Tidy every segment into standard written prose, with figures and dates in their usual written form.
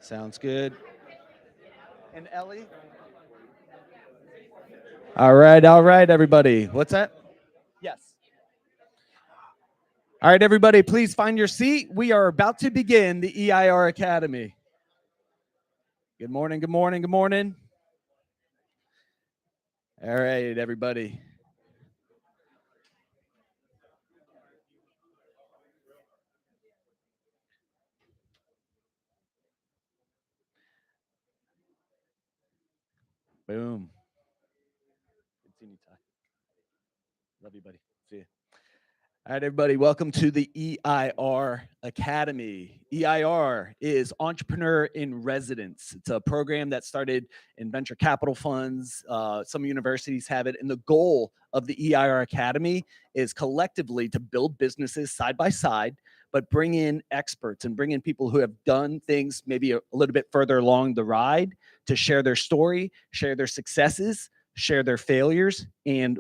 Sounds good. And Ellie? All right, everybody. What's that? Yes. All right, everybody, please find your seat. We are about to begin the EIR Academy. Good morning, good morning, good morning. All right, everybody. Boom. Good seeing you, Ty. Love you, buddy. See you. All right, everybody, welcome to the EIR Academy. EIR is Entrepreneur in Residence. It's a program that started in venture capital funds. Some universities have it. And the goal of the EIR Academy is collectively to build businesses side by side, but bring in experts and bring in people who have done things maybe a little bit further along the ride to share their story, share their successes, share their failures, and,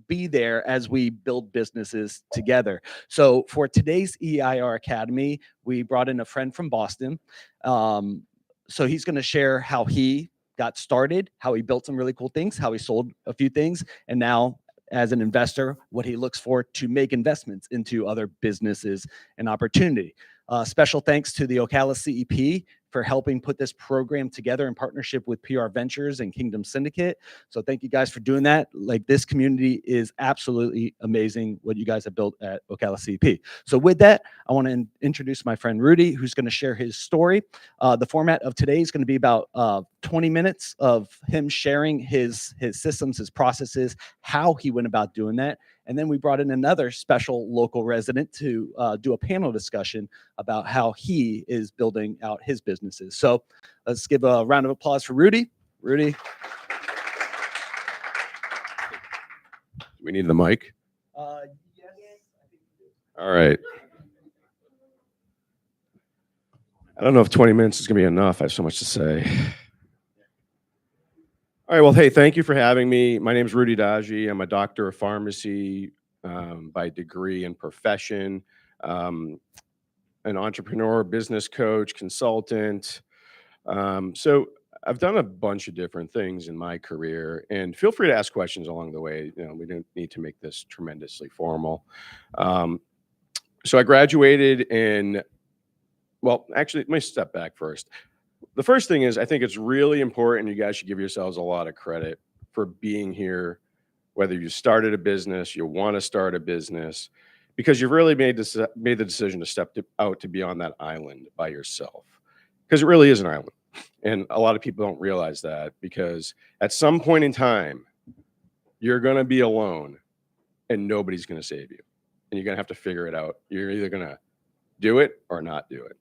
be there as we build businesses together. So for today's EIR Academy, we brought in a friend from Boston. So he's going to share how he got started, how he built some really cool things, how he sold a few things, and now as an investor, what he looks for to make investments into other businesses and opportunity. Special thanks to the Ocala CEP for helping put this program together in partnership with PR Ventures and Kingdom Syndicate. So thank you guys for doing that. Like, this community is absolutely amazing what you guys have built at Ocala CEP. So with that, I want to introduce my friend Rudy, who's going to share his story. The format of today is going to be about 20 minutes of him sharing his systems, his processes, how he went about doing that. And then we brought in another special local resident to do a panel discussion about how he is building out his businesses. So let's give a round of applause for Rudy. Rudy. We need the mic. Yes. All right. I don't know if 20 minutes is going to be enough. I have so much to say. All right. Well, hey, thank you for having me. My name is Rudy Dajie. I'm a doctor of pharmacy by degree and profession, an entrepreneur, business coach, consultant. So I've done a bunch of different things in my career, and feel free to ask questions along the way. We don't need to make this tremendously formal. So I graduated in, well, actually, let me step back first. The first thing is, I think it's really important. You guys should give yourselves a lot of credit for being here, whether you started a business, you want to start a business, because you've really made the decision to step out to be on that island by yourself, because it really is an island. And a lot of people don't realize that, because at some point in time, you're going to be alone and nobody's going to save you. And you're going to have to figure it out. You're either going to do it or not do it.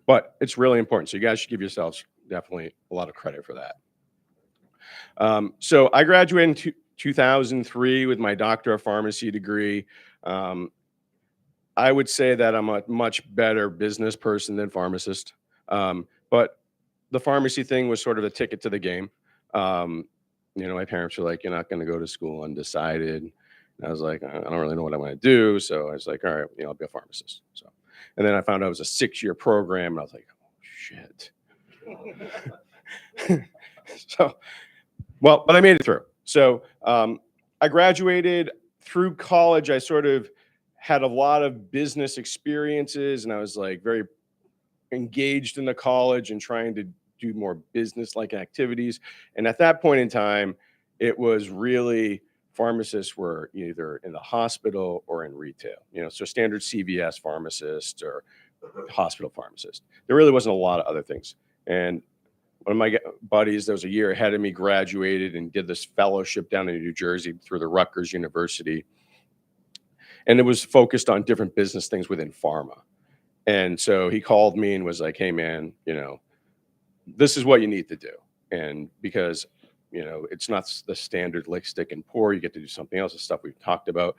But it's really important. So you guys should give yourselves definitely a lot of credit for that. So I graduated in 2003 with my Doctor of Pharmacy degree. I would say that I'm a much better business person than pharmacist. But the pharmacy thing was sort of a ticket to the game. My parents were like, "You're not going to go to school undecided." And I was like, "I don't really know what I want to do." So I was like, "All right, I'll be a pharmacist." So, and then I found out it was a 6-year program, and I was like, "Oh shit." But I made it through. So I graduated. Through college, I sort of had a lot of business experiences, and I was like very engaged in the college and trying to do more business-like activities. And at that point in time, it was really, pharmacists were either in the hospital or in retail, so standard CVS pharmacist or hospital pharmacist. There really wasn't a lot of other things. And one of my buddies that was a year ahead of me graduated and did this fellowship down in New Jersey through the Rutgers University. And it was focused on different business things within pharma. And so he called me and was like, "Hey man, this is what you need to do." And because, it's not the standard lick, stick, and pour, you get to do something else, the stuff we've talked about.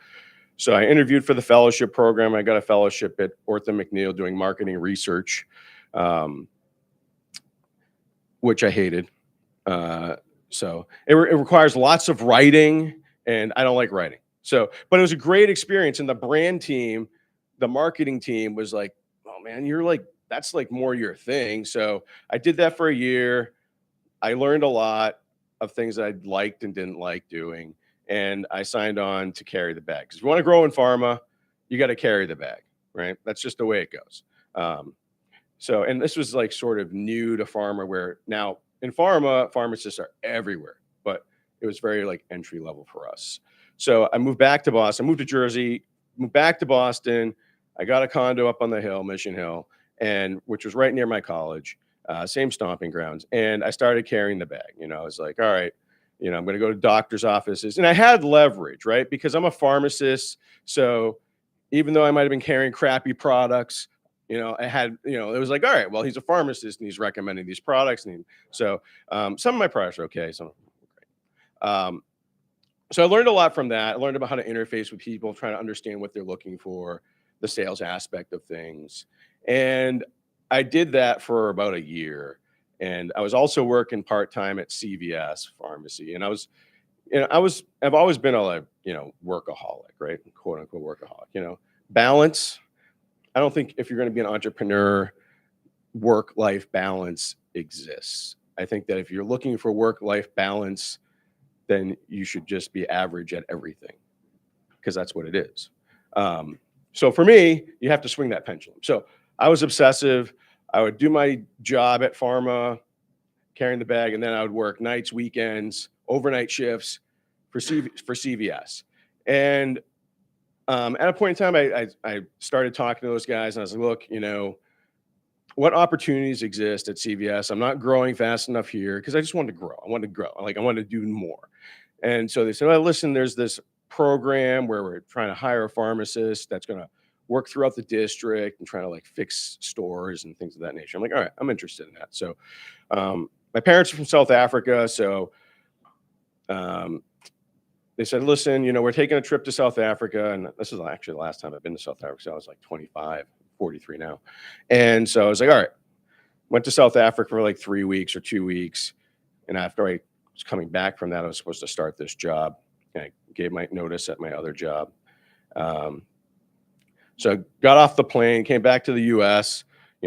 So I interviewed for the fellowship program. I got a fellowship at Ortho McNeil doing marketing research, which I hated. So it requires lots of writing, and I don't like writing. So, but it was a great experience. And the brand team, the marketing team was like, "Oh man, you're like that's like more your thing. So I did that for a year. I learned a lot of things that I liked and didn't like doing. And I signed on to carry the bag. Because if you want to grow in pharma, you got to carry the bag, right? That's just the way it goes. And this was like sort of new to pharma, where now in pharma, pharmacists are everywhere, but it was very like entry level for us. So I moved back to Boston, moved to Jersey, moved back to Boston. I got a condo up on the hill, Mission Hill, and which was right near my college, same stomping grounds. And I started carrying the bag. I was like, all right, I'm going to go to doctor's offices, and I had leverage, right? Because I'm a pharmacist. So even though I might have been carrying crappy products, I had, it was like, all right, well, he's a pharmacist and he's recommending these products. Some of my products are okay. Some of them are great. So I learned a lot from that. I learned about how to interface with people, trying to understand what they're looking for, the sales aspect of things. And I did that for about a year. And I was also working part-time at CVS pharmacy. And I've always been a, workaholic, right? Quote unquote workaholic, balance. I don't think if you're going to be an entrepreneur, work-life balance exists. I think that if you're looking for work-life balance, then you should just be average at everything, because that's what it is. So for me, you have to swing that pendulum. So I was obsessive. I would do my job at pharma, carrying the bag, and then I would work nights, weekends, overnight shifts for CVS. And at a point in time, I started talking to those guys, and I was like, look, what opportunities exist at CVS? I'm not growing fast enough here, because I just wanted to grow. I wanted to grow. I wanted to do more. And so they said, well, listen, there's this program where we're trying to hire a pharmacist that's going to work throughout the district and trying to like fix stores and things of that nature. I'm like, all right, I'm interested in that. So my parents are from South Africa. So they said, listen, we're taking a trip to South Africa. And this is actually the last time I've been to South Africa. So I was like 25, 43 now. And so I was like, all right, went to South Africa for like 3 weeks or 2 weeks. And after I was coming back from that, I was supposed to start this job. I gave my notice at my other job. So I got off the plane, came back to the US,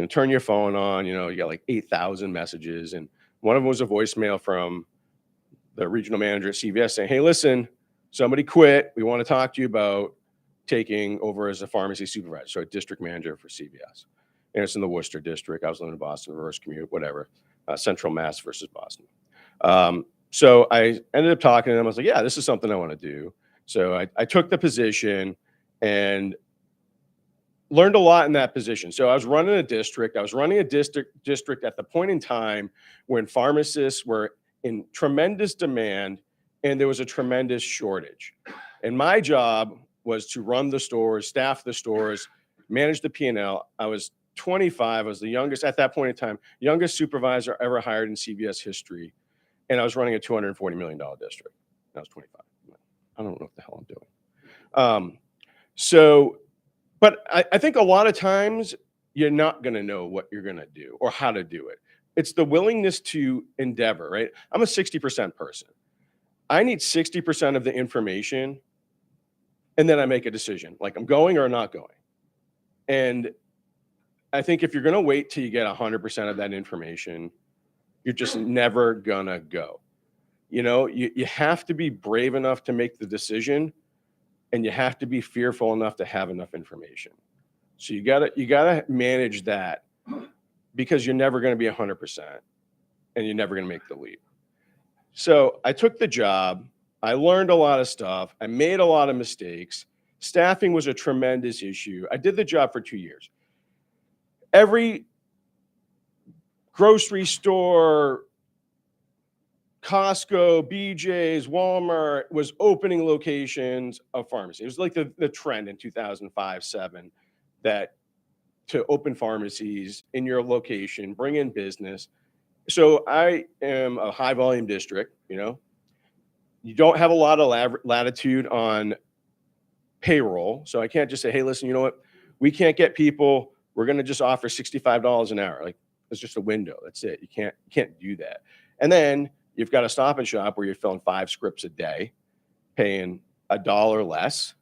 turn your phone on, you got like 8,000 messages. And one of them was a voicemail from the regional manager at CVS saying, hey, listen, somebody quit. We want to talk to you about taking over as a pharmacy supervisor. So a district manager for CVS. And it's in the Worcester district. I was living in Boston, reverse commute, whatever, Central Mass versus Boston. So I ended up talking to them. I was like, yeah, this is something I want to do. So I took the position and learned a lot in that position. So I was running a district. I was running a district at the point in time when pharmacists were in tremendous demand and there was a tremendous shortage. And my job was to run the stores, staff the stores, manage the P&L. I was 25. I was the youngest at that point in time, youngest supervisor ever hired in CVS history. And I was running a $240 million district. I was 25. I don't know what the hell I'm doing. But I think a lot of times you're not going to know what you're going to do or how to do it. It's the willingness to endeavor, right? I'm a 60% person. I need 60% of the information, and then I make a decision, like I'm going or not going. And I think if you're going to wait till you get 100% of that information, you're just never going to go. You have to be brave enough to make the decision, and you have to be fearful enough to have enough information. So you gotta manage that, because you're never going to be 100% and you're never going to make the leap. So I took the job. I learned a lot of stuff. I made a lot of mistakes. Staffing was a tremendous issue. I did the job for 2 years. Every grocery store, Costco, BJ's, Walmart was opening locations of pharmacy. It was like the trend in 2005, 7, that to open pharmacies in your location, bring in business. So I am a high volume district, you don't have a lot of latitude on payroll. So I can't just say, hey, listen, you know what? We can't get people. We're going to just offer $65 an hour. Like, it's just a window. That's it. You can't do that. And then you've got a Stop and Shop where you're filling 5 scripts a day, paying $1 less.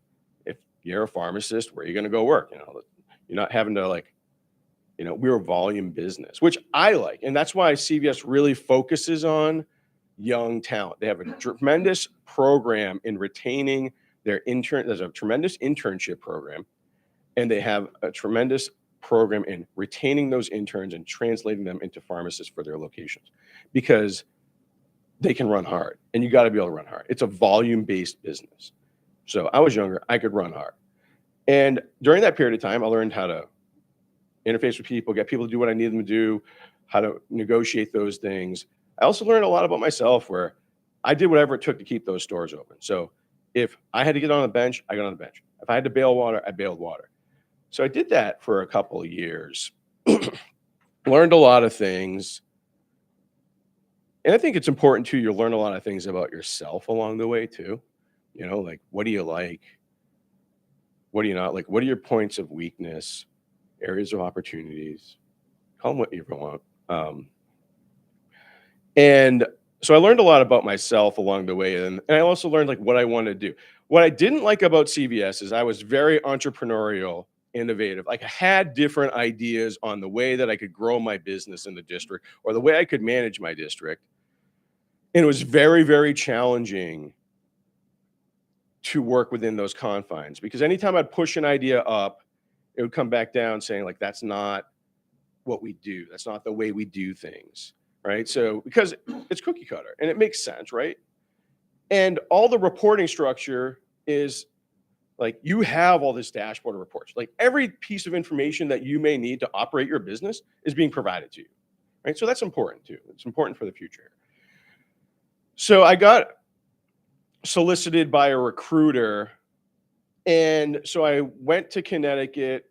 If you're a pharmacist, where are you going to go work? You're not having to like we're a volume business, which I like. And that's why CVS really focuses on young talent. They have a tremendous program in retaining their intern. There's a tremendous internship program, and they have a tremendous program in retaining those interns and translating them into pharmacists for their locations, because they can run hard, and you got to be able to run hard. It's a volume-based business. So I was younger, I could run hard. And during that period of time, I learned how to interface with people, get people to do what I need them to do, how to negotiate those things. I also learned a lot about myself, where I did whatever it took to keep those stores open. So if I had to get on the bench, I got on the bench. If I had to bail water, I bailed water. So I did that for a couple of years, learned a lot of things. And I think it's important too, you learn a lot of things about yourself along the way too. Like, what do you like? What do you not like? What are your points of weakness, areas of opportunities? Call them what you want. And so I learned a lot about myself along the way. And I also learned like what I wanted to do. What I didn't like about CVS is I was very entrepreneurial, innovative. Like, I had different ideas on the way that I could grow my business in the district, or the way I could manage my district. And it was very, very challenging to work within those confines, because anytime I'd push an idea up, it would come back down saying like, that's not what we do. That's not the way we do things. Right. So because it's cookie cutter and it makes sense. Right. And all the reporting structure is like, you have all this dashboard of reports. Like, every piece of information that you may need to operate your business is being provided to you. Right. So that's important too. It's important for the future. So I got solicited by a recruiter. And so I went to Connecticut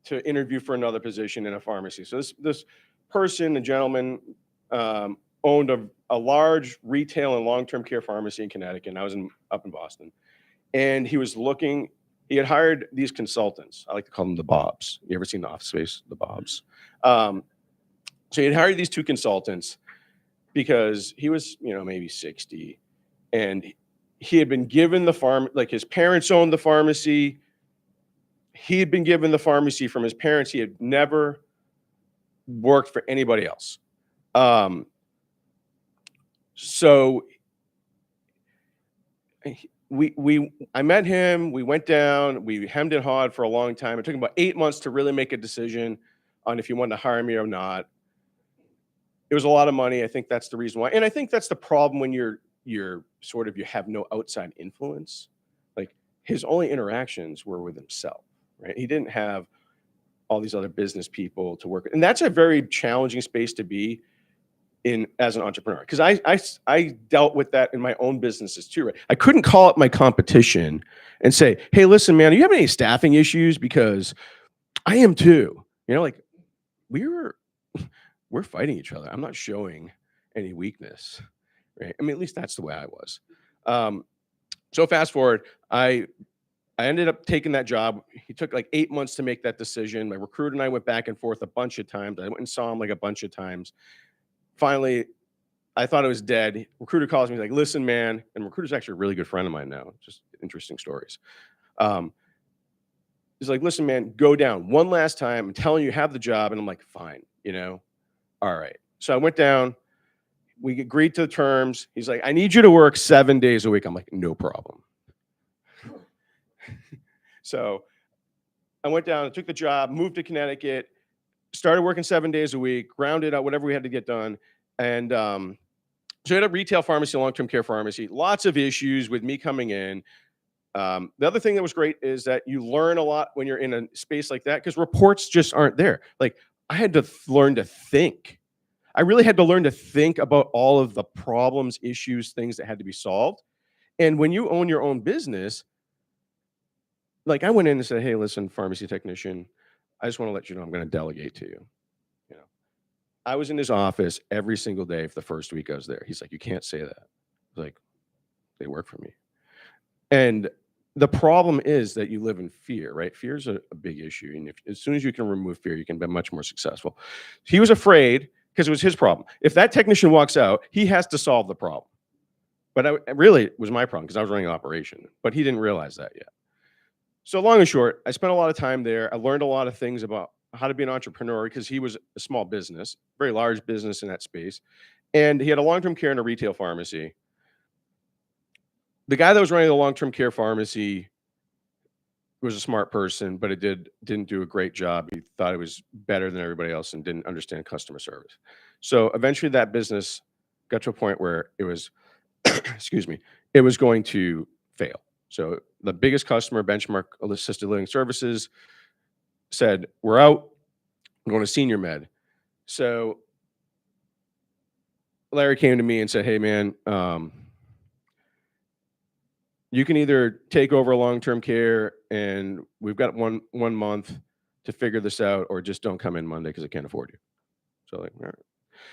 to interview for another position in a pharmacy. So this person, a gentleman, owned a large retail and long-term care pharmacy in Connecticut. And I was up in Boston. And he had hired these consultants. I like to call them the Bobs. You ever seen the Office Space? The Bobs. So he had hired these two consultants because he was, maybe 60. And he had been given the farm, like his parents owned the pharmacy. He had been given the pharmacy from his parents. He had never worked for anybody else. So I met him, we went down, we hemmed and hawed for a long time. It took him about 8 months to really make a decision on if he wanted to hire me or not. It was a lot of money. I think that's the reason why. And I think that's the problem when you have no outside influence. Like, his only interactions were with himself, right? He didn't have all these other business people to work with. And that's a very challenging space to be in as an entrepreneur, because I dealt with that in my own businesses too, right? I couldn't call up my competition and say, hey, listen, man, do you have any staffing issues? Because I am too. Like, we're fighting each other. I'm not showing any weakness, right? I mean, at least that's the way I was. So fast forward, I ended up taking that job. He took like 8 months to make that decision. My recruiter and I went back and forth a bunch of times. I went and saw him like a bunch of times. Finally, I thought it was dead. Recruiter calls me, he's like, listen, man. And recruiter's actually a really good friend of mine now. Just interesting stories. He's like, listen, man, go down one last time. I'm telling you, have the job. And I'm like, fine, all right. So I went down. We agreed to the terms. He's like, I need you to work 7 days a week. I'm like, no problem. So I went down, took the job, moved to Connecticut, started working 7 days a week, rounded out whatever we had to get done. And so I had a retail pharmacy, long-term care pharmacy, lots of issues with me coming in. The other thing that was great is that you learn a lot when you're in a space like that, because reports just aren't there. Like, I had to learn to think. I really had to learn to think about all of the problems, issues, things that had to be solved. And when you own your own business, like, I went in and said, hey, listen, pharmacy technician, I just want to let you know I'm going to delegate to you. I was in his office every single day for the first week I was there. He's like, you can't say that. I was like, they work for me. And the problem is that you live in fear, right? Fear is a big issue. And as soon as you can remove fear, you can be much more successful. He was afraid because it was his problem. If that technician walks out, he has to solve the problem. But really, it was my problem because I was running an operation. But he didn't realize that yet. So long and short, I spent a lot of time there. I learned a lot of things about how to be an entrepreneur because he was a small business, very large business in that space. And he had a long-term care and a retail pharmacy. The guy that was running the long-term care pharmacy was a smart person, but it didn't do a great job. He thought it was better than everybody else and didn't understand customer service. So eventually that business got to a point where it was, excuse me, it was going to fail. So the biggest customer, Benchmark Assisted Living Services, said, we're out, I'm going to senior med. So Larry came to me and said, hey man, you can either take over long-term care and we've got one month to figure this out, or just don't come in Monday because I can't afford you. So like, all right.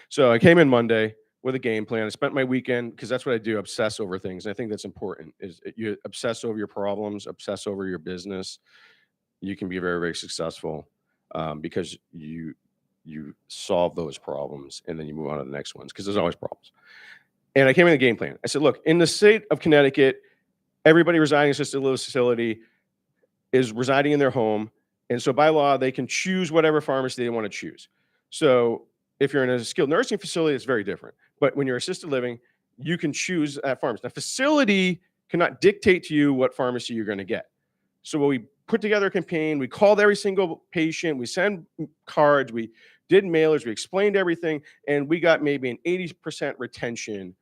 So I came in Monday with a game plan. I spent my weekend, because that's what I do, obsess over things. And I think that's important, is you obsess over your problems, obsess over your business. You can be very, very successful because you solve those problems and then you move on to the next ones, because there's always problems. And I came in the game plan. I said, look, in the state of Connecticut, everybody residing in assisted living facility is residing in their home. And so by law, they can choose whatever pharmacy they want to choose. So if you're in a skilled nursing facility, it's very different. But when you're assisted living, you can choose that pharmacy. The facility cannot dictate to you what pharmacy you're going to get. So we put together a campaign. We called every single patient. We sent cards. We did mailers. We explained everything. And we got maybe an 80% retention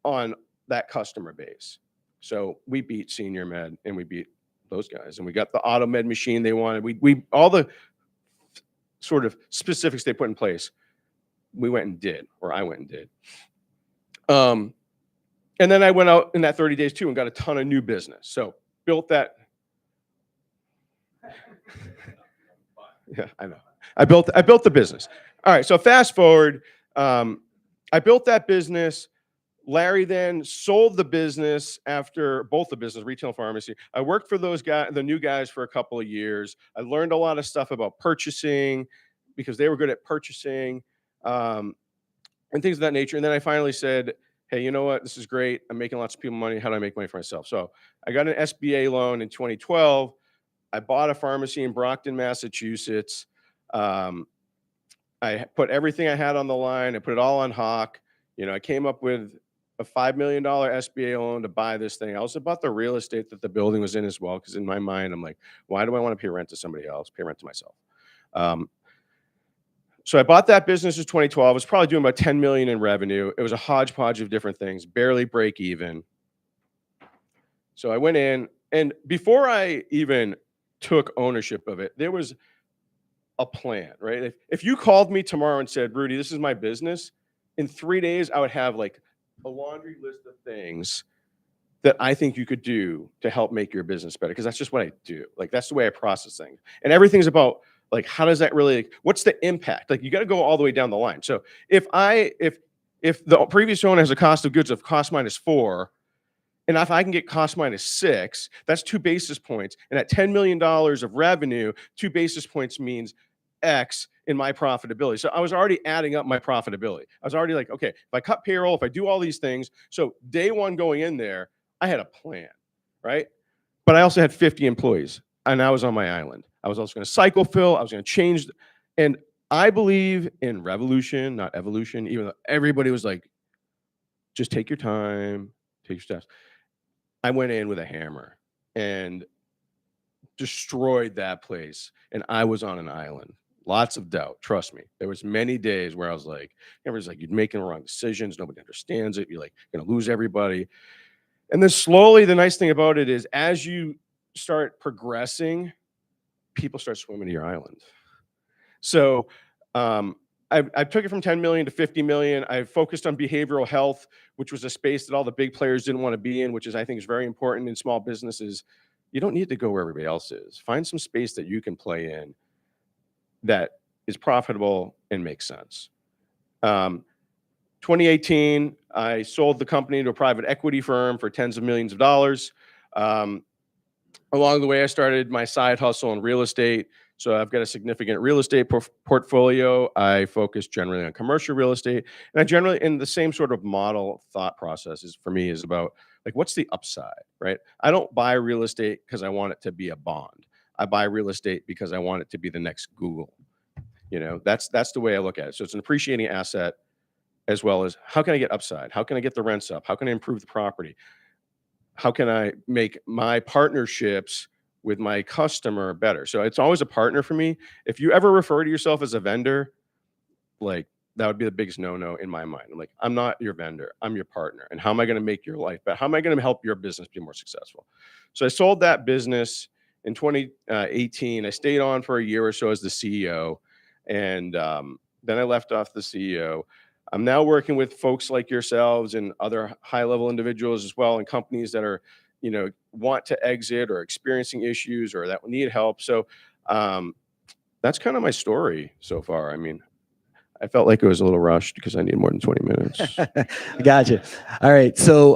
on that customer base. So we beat Senior Med and we beat those guys, and we got the auto med machine they wanted. We all the sort of specifics they put in place, we went and did, or I went and did. And then I went out in that 30 days too and got a ton of new business. So built that. Yeah, I know. I built the business. All right. So fast forward, I built that business. Larry then sold the business after both the business, retail and pharmacy. I worked for those guys, the new guys, for a couple of years. I learned a lot of stuff about purchasing because they were good at purchasing and things of that nature. And then I finally said, hey, you know what? This is great. I'm making lots of people money. How do I make money for myself? So I got an SBA loan in 2012. I bought a pharmacy in Brockton, Massachusetts. I put everything I had on the line. I put it all on Hawk. You know, I came up with a $5 million SBA loan to buy this thing. I also bought the real estate that the building was in as well, because in my mind, I'm like, why do I want to pay rent to somebody else? Pay rent to myself. So I bought that business in 2012. I was probably doing about 10 million in revenue. It was a hodgepodge of different things, barely break even. So I went in, and before I even took ownership of it, there was a plan, right? If you called me tomorrow and said, Rudy, this is my business, in 3 days, I would have like a laundry list of things that I think you could do to help make your business better. Because that's just what I do. Like, that's the way I process things. And everything's about, like, how does that really, what's the impact? Like, you got to go all the way down the line. So if the previous owner has a cost of goods of cost -4, and if I can get cost -6, that's 2 basis points. And at $10 million of revenue, 2 basis points means X in my profitability. So I was already adding up my profitability. I was already like, okay, if I cut payroll, if I do all these things. So day one going in there, I had a plan, right? But I also had 50 employees, and I was on my island. I was also going to cycle fill. I was going to change. And I believe in revolution, not evolution, even though everybody was like, just take your time, take your steps. I went in with a hammer and destroyed that place. And I was on an island. Lots of doubt. Trust me. There was many days where I was like, everybody's like, you're making the wrong decisions. Nobody understands it. You're like, going to lose everybody. And then slowly, the nice thing about it is, as you start progressing, people start swimming to your island. So I took it from 10 million to 50 million. I focused on behavioral health, which was a space that all the big players didn't want to be in, which is, I think, is very important in small businesses. You don't need to go where everybody else is. Find some space that you can play in that is profitable and makes sense. 2018, I sold the company to a private equity firm for tens of millions of dollars. Along the way, I started my side hustle in real estate. So I've got a significant real estate portfolio. I focus generally on commercial real estate. And I generally, in the same sort of model thought process is, for me, is about, like, what's the upside, right? I don't buy real estate because I want it to be a bond. I buy real estate because I want it to be the next Google. That's the way I look at it. So it's an appreciating asset, as well as how can I get upside? How can I get the rents up? How can I improve the property? How can I make my partnerships with my customer better? So it's always a partner for me. If you ever refer to yourself as a vendor, like, that would be the biggest no-no in my mind. I'm like, I'm not your vendor. I'm your partner. And how am I going to make your life better? How am I going to help your business be more successful? So I sold that business in 2018. I stayed on for a year or so as the CEO. And then I left off the CEO. I'm now working with folks like yourselves and other high-level individuals as well, and companies that are, want to exit or experiencing issues or that need help. So that's kind of my story so far. I mean, I felt like it was a little rushed because I need more than 20 minutes. Gotcha. All right. So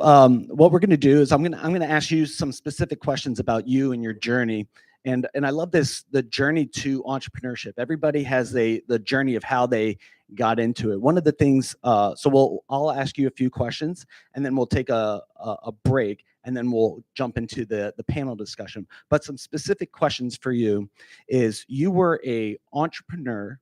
what we're going to do is I'm going to ask you some specific questions about you and your journey. And I love this, the journey to entrepreneurship. Everybody has the journey of how they got into it. One of the things, I'll ask you a few questions, and then we'll take a break, and then we'll jump into the panel discussion. But some specific questions for you is, you were a entrepreneur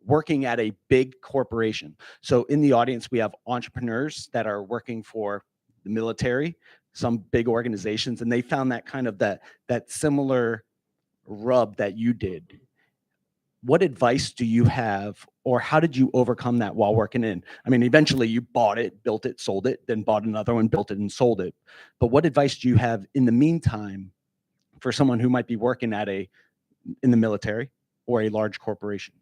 working at a big corporation. So in the audience, we have entrepreneurs that are working for the military, some big organizations, and they found that kind of that similar rub that you did. What advice do you have, or how did you overcome that while working in? I mean, eventually you bought it, built it, sold it, then bought another one, built it, and sold it. But what advice do you have in the meantime for someone who might be working at in the military or a large corporation?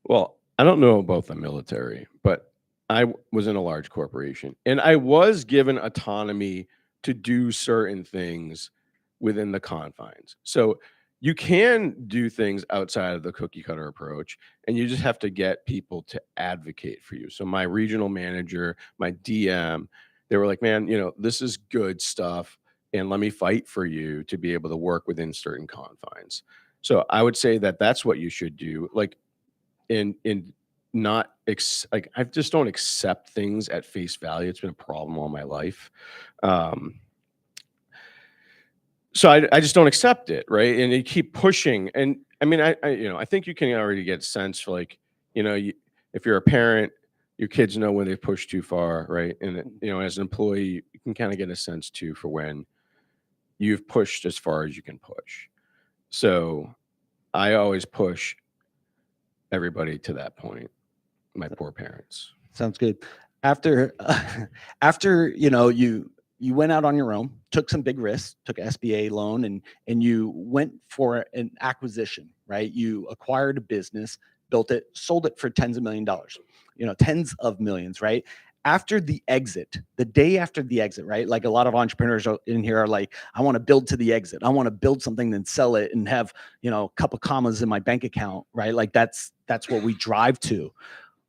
Well, I don't know about the military, but I was in a large corporation, and I was given autonomy to do certain things within the confines. So you can do things outside of the cookie cutter approach, and you just have to get people to advocate for you. So my regional manager, my DM, they were like, man, this is good stuff, and let me fight for you to be able to work within certain confines. So I would say that that's what you should do. Like, in not like, I just don't accept things at face value. It's been a problem all my life. So I just don't accept it, right? And you keep pushing. And I mean, I think you can already get a sense for, like, if you're a parent, your kids know when they push too far, right? And as an employee, you can kind of get a sense too for when you've pushed as far as you can push. So I always push everybody to that point. My poor parents. Sounds good. After you went out on your own, took some big risks, took an SBA loan, and you went for an acquisition, right? You acquired a business, built it, sold it for tens of millions, right? After the exit, the day after the exit, right? Like, a lot of entrepreneurs in here are like, I want to build to the exit. I want to build something, then sell it, and have, a couple commas in my bank account, right? Like, that's what we drive to.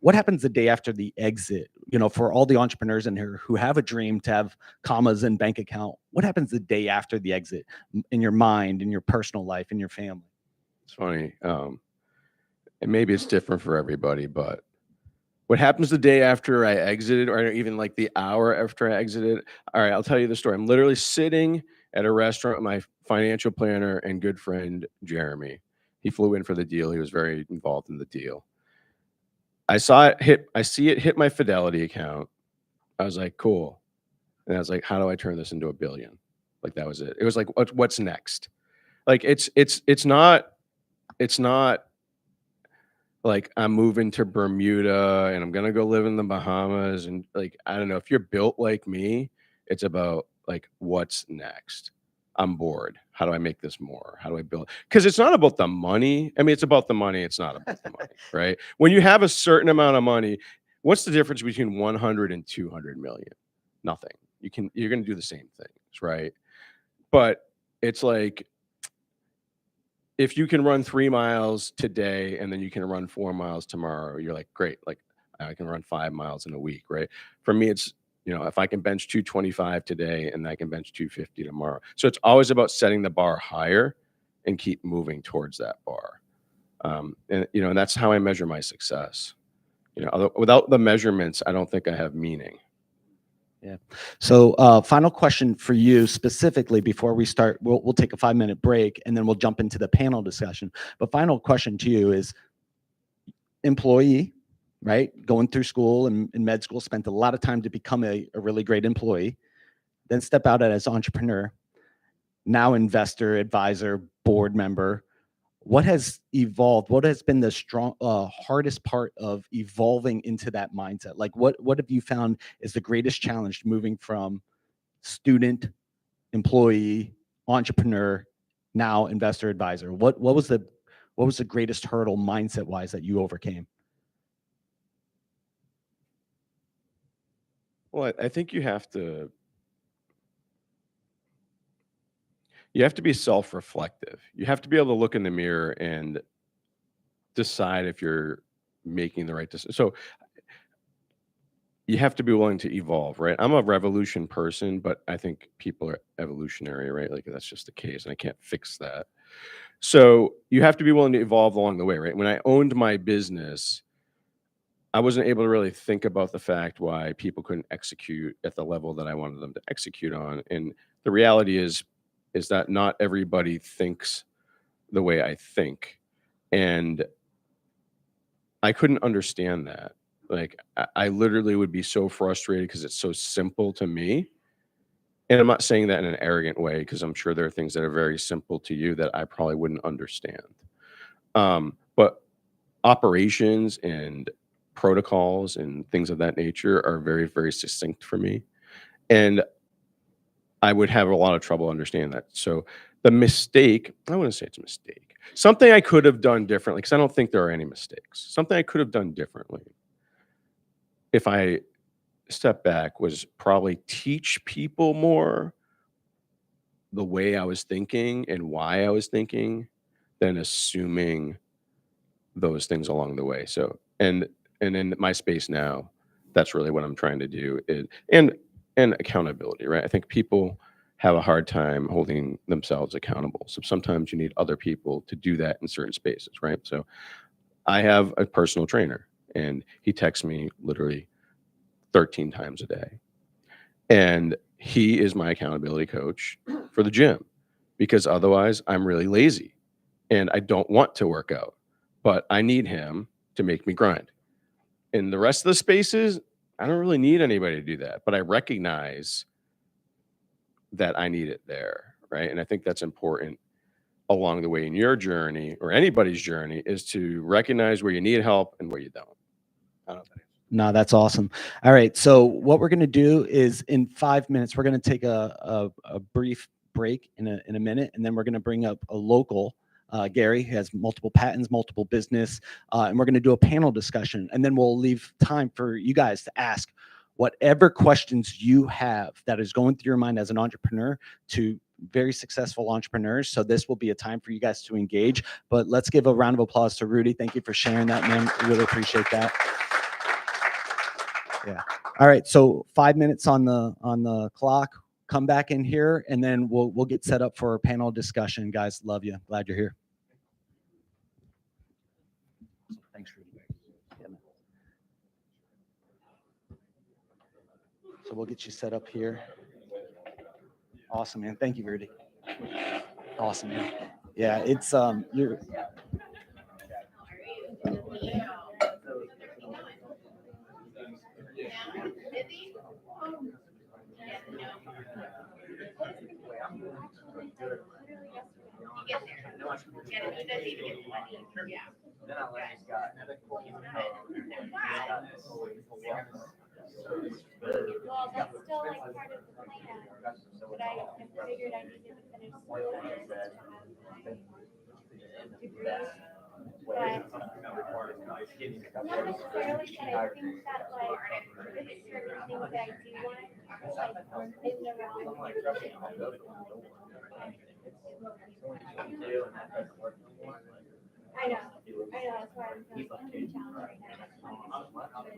What happens the day after the exit? For all the entrepreneurs in here who have a dream to have commas in bank account, what happens the day after the exit in your mind, in your personal life, in your family? It's funny. And maybe it's different for everybody, but what happens the day after I exited, or even like the hour after I exited? All right, I'll tell you the story. I'm literally sitting at a restaurant with my financial planner and good friend, Jeremy. He flew in for the deal. He was very involved in the deal. I see it hit my Fidelity account. I was like, cool. And I was like, how do I turn this into $1 billion? Like, that was it. It was like, what's next? Like, it's not like I'm moving to Bermuda and I'm gonna go live in the Bahamas. And, like, I don't know, if you're built like me, it's about, like, what's next? I'm bored. How do I make this more? How do I build? Because it's not about the money. I mean, it's about the money. It's not about the money, right? When you have a certain amount of money, what's the difference between 100 and 200 million? Nothing. You're going to do the same things, right? But it's like, if you can run 3 miles today and then you can run 4 miles tomorrow, you're like, great. Like, I can run 5 miles in a week, right? For me, it's, if I can bench 225 today and I can bench 250 tomorrow. So it's always about setting the bar higher and keep moving towards that bar. And that's how I measure my success. Without the measurements, I don't think I have meaning. Yeah. So, final question for you specifically before we start. We'll take a 5-minute break and then we'll jump into the panel discussion. But final question to you is employee, right? Going through school and in med school, spent a lot of time to become a really great employee, then step out as entrepreneur, now investor, advisor, board member. What has evolved? What has been the hardest part of evolving into that mindset? Like, what have you found is the greatest challenge moving from student, employee, entrepreneur, now investor, advisor? What was the greatest hurdle mindset wise that you overcame? Well, I think you have to be self-reflective. You have to be able to look in the mirror and decide if you're making the right decision. So you have to be willing to evolve, right? I'm a revolution person, but I think people are evolutionary, right? Like that's just the case, and I can't fix that. So you have to be willing to evolve along the way, right? When I owned my business, I wasn't able to really think about the fact why people couldn't execute at the level that I wanted them to execute on. And the reality is that not everybody thinks the way I think. And I couldn't understand that. Like I literally would be so frustrated because it's so simple to me. And I'm not saying that in an arrogant way, because I'm sure there are things that are very simple to you that I probably wouldn't understand. But operations and protocols and things of that nature are very, very succinct for me. And I would have a lot of trouble understanding that. So the mistake, I wouldn't say it's a mistake. Something I could have done differently, because I don't think there are any mistakes. Something I could have done differently if I step back was probably teach people more the way I was thinking and why I was thinking than assuming those things along the way. So and in my space now, that's really what I'm trying to do is and accountability, right? I think people have a hard time holding themselves accountable. So sometimes you need other people to do that in certain spaces, right? So I have a personal trainer and he texts me literally 13 times a day. And he is my accountability coach for the gym because otherwise I'm really lazy and I don't want to work out, but I need him to make me grind. In the rest of the spaces, I don't really need anybody to do that, but I recognize that I need it there, right? And I think that's important along the way in your journey or anybody's journey is to recognize where you need help and where you don't. I don't know. No, that's awesome. All right. So what we're going to do is in 5 minutes, we're going to take a brief break in a minute, and then we're going to bring up a local, Gary, who has multiple patents, multiple business, and we're going to do a panel discussion. And then we'll leave time for you guys to ask whatever questions you have that is going through your mind as an entrepreneur to very successful entrepreneurs. So this will be a time for you guys to engage. But let's give a round of applause to Rudy. Thank you for sharing that, man. Really appreciate that. Yeah. All right. So 5 minutes on the clock. Come back in here, and then we'll get set up for a panel discussion. Guys, love you. Glad you're here. Thanks, Rudy. Yeah, man. So we'll get you set up here. Awesome, man. Thank you, Rudy. Awesome, man. Yeah, it's you're. Well, that's still like part of the plan, but I figured I needed to finish school first to have my degree. But not necessarily, but I think that like there's certain things that I do want to like in the realm of I know. that's why I'm feeling kind of a challenge right now.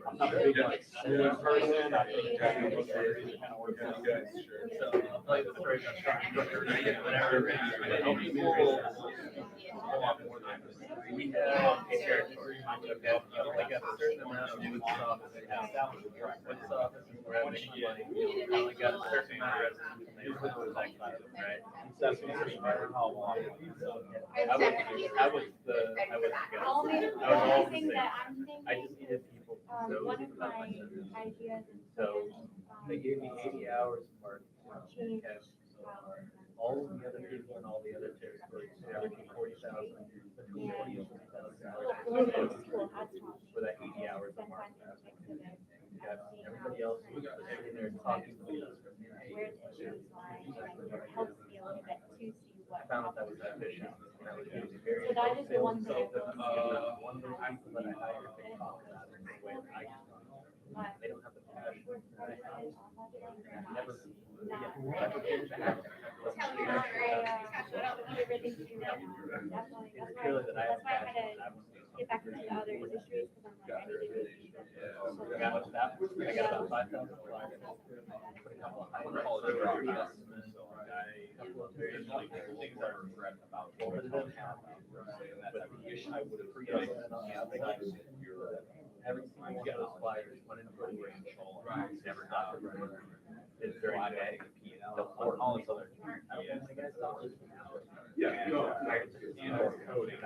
I'm not a big like singing person. I think that's what it kind of works out good. So I'll play the first shot. Whenever I help people a lot more than we have a territory. You only got a certain amount of wood softness and salvage. Wood softness is where I make my money. You only got a certain amount of residue to make with that kind of, right? So that's what I'm how long. I was the Only thing that I'm thinking, I just needed people. one of my ideas and So they gave me 80 hours mark. change. All of the other people in all the other territories, so they're looking 40,000, between 40 and 50,000 for that 80 hours of mark. Everybody else was sitting there talking to us. Where the issues lie, and it helps me a little bit to see I what. found that was efficient. And that was very So that is the one thing I will one of the people that I hired to talk about it the way that I But they don't have the passion. we're starting to on that thing, and Never, not- everything's true right now. Definitely, that's why I had to get back into the other industries, because I'm like, I need to do it. So, I got about 5,000 flyers. Put a couple of investments. A couple of very things I regret about what it didn't happen. But I would have free up that on the outside. Every single one of those flyers went into a range. Never got the right. It's very bad. The all this other. Yeah. Coding.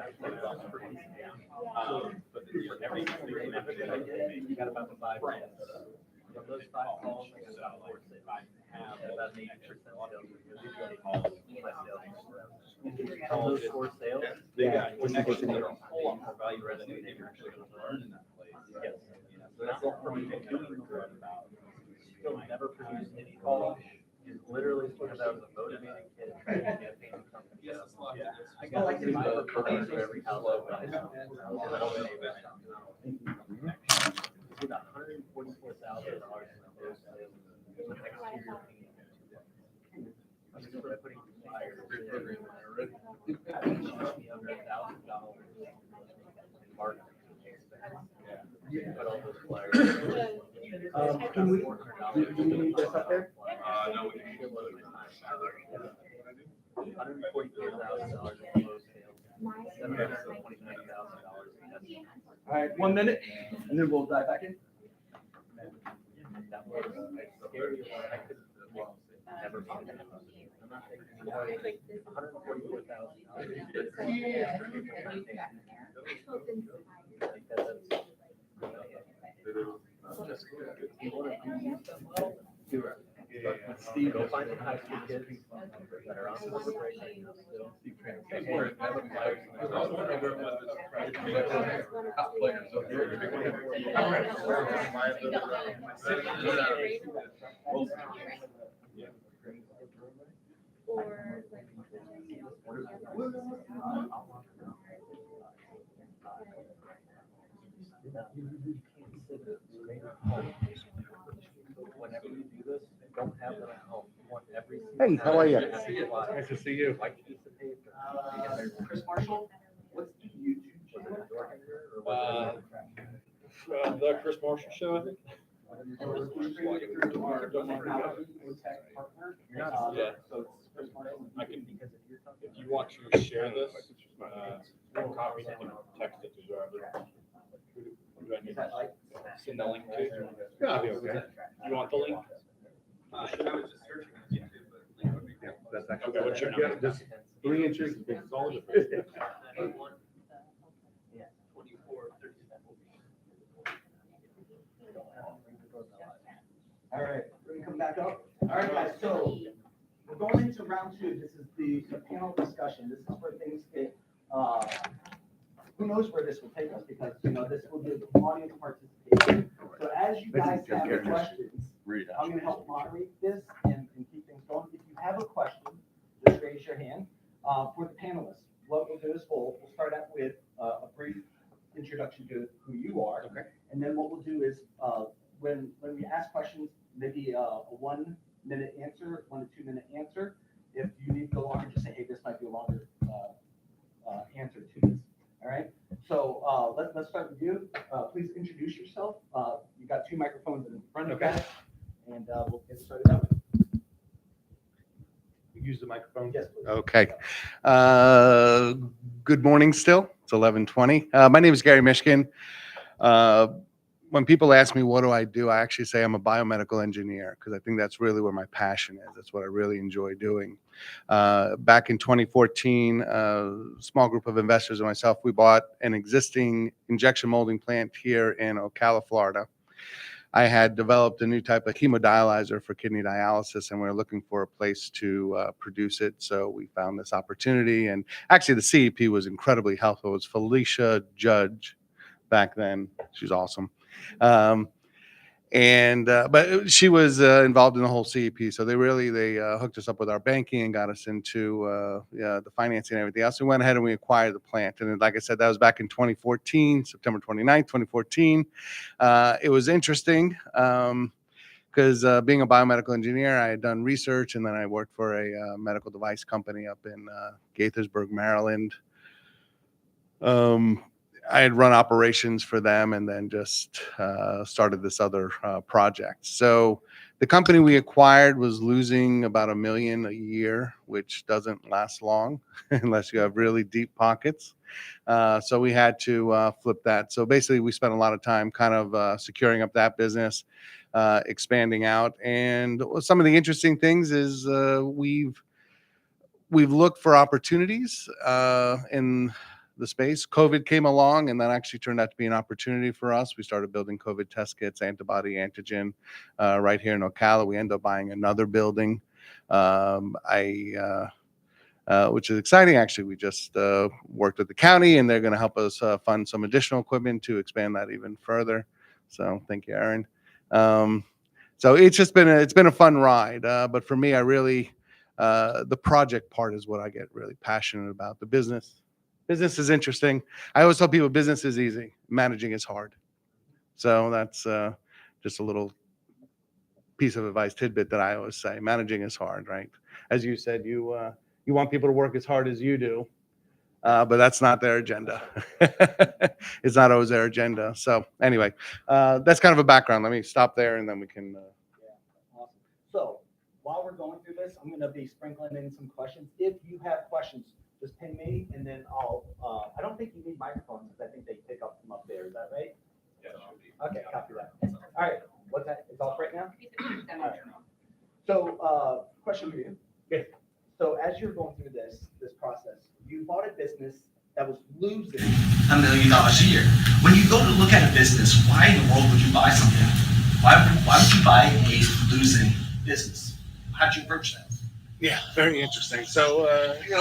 But for every method that I did, you got about 5 minutes. From those 5 calls, I got about 4 sales. I have about 80% sales. All those 4 sales, they got connection to a whole lot more value revenue than you're actually going to learn in that place. Yes. So that's what we're doing about. Still never produced any calls. Is literally because I was a motivating kid trying to get things company. Yeah. I got like my recordings for every house I went to. We got $144,000 in those sales. I'm just sort of putting flyers in under $1,000 in marketing. Put all those flyers. Can we, do you need this up there? No, we can $144,000 in closed sales. $729,000. All right, 1 minute, and then we'll dive back in. That was scary. I could never find it. I'm not taking Steve, go find some high school kids that are on the break right now. Still. Whenever you do this, don't have them at home. You want every Hey, how are you? Nice to see you. White piece of paper. Chris Marshall, what's the YouTube channel? The Chris Marshall Show, I think. Yeah. I can, if you want to share this, copy it and text it to whoever. Who do I need to send the link to? Yeah, I'll be okay. You want the link? That's Okay, what's your number? Just 3 inches, it's all different. All right, we're gonna come back up. All right, guys, so we're going into round 2. This is the panel discussion. This is where things get, who knows where this will take us, because, you know, this will give audience participation. So as you guys have questions, I'm gonna help moderate this and keep things going. If you have a question, just raise your hand. For the panelists, what we'll do is we'll start out with a brief introduction to who you are. Okay. And then what we'll do is, when we ask questions, maybe a 1 minute answer, 1 to 2 minute answer. If you need to go longer, just say, hey, this might be a longer answer to this. All right, so let's start with you. Please introduce yourself. You got 2 microphones in front of you guys, and we'll get started out. Use the microphone. Yes, please. Okay. Good morning still. It's 11:20. My name is Gary Mishkin. When people ask me what do I do, I actually say I'm a biomedical engineer because I think that's really where my passion is. That's what I really enjoy doing. Back in 2014, a small group of investors and myself, we bought an existing injection molding plant here in Ocala, Florida. I had developed a new type of hemodialyzer for kidney dialysis, and we were looking for a place to produce it. So we found this opportunity, and actually the CEP was incredibly helpful. It was Felicia Judge back then. She was awesome. But she was involved in the whole CEP, so they hooked us up with our banking and got us into the financing and everything else. We went ahead and we acquired the plant, and like I said, that was back in 2014, September 29th, 2014. It was interesting because being a biomedical engineer, I had done research, and then I worked for a medical device company up in Gaithersburg, Maryland. I had run operations for them and then just started this other project. So the company we acquired was losing about $1 million a year, which doesn't last long unless you have really deep pockets. So we had to flip that. So basically we spent a lot of time kind of securing up that business, expanding out. And some of the interesting things is we've looked for opportunities in the space. COVID came along, and that actually turned out to be an opportunity for us. We started building COVID test kits, antibody, antigen, right here in Ocala. We ended up buying another building, which is exciting. Actually, we just worked with the county, and they're going to help us fund some additional equipment to expand that even further. So thank you, Aaron. So it's been a fun ride. But for me, I really the project part is what I get really passionate about. The business is interesting. I always tell people business is easy, managing is hard. So that's just a little piece of advice tidbit that I always say. Managing is hard, right? As you said, you want people to work as hard as you do, but that's not their agenda. It's not always their agenda. So anyway, that's kind of a background. Let me stop there, and then we can. Awesome. So while we're going through this, I'm going to be sprinkling in some questions. If you have questions, just ping me, and then I'll. I don't think you need microphones because I think they pick up from up there. Is that right? Yeah. Okay, copy that. All right. What's that? It's off right now. All right. So, question for you. Okay. So, as you're going through this process, you bought a business that was losing $1 million a year. When you go to look at a business, why in the world would you buy something? Why would you buy a losing business? How'd you approach that? Yeah, very interesting. So,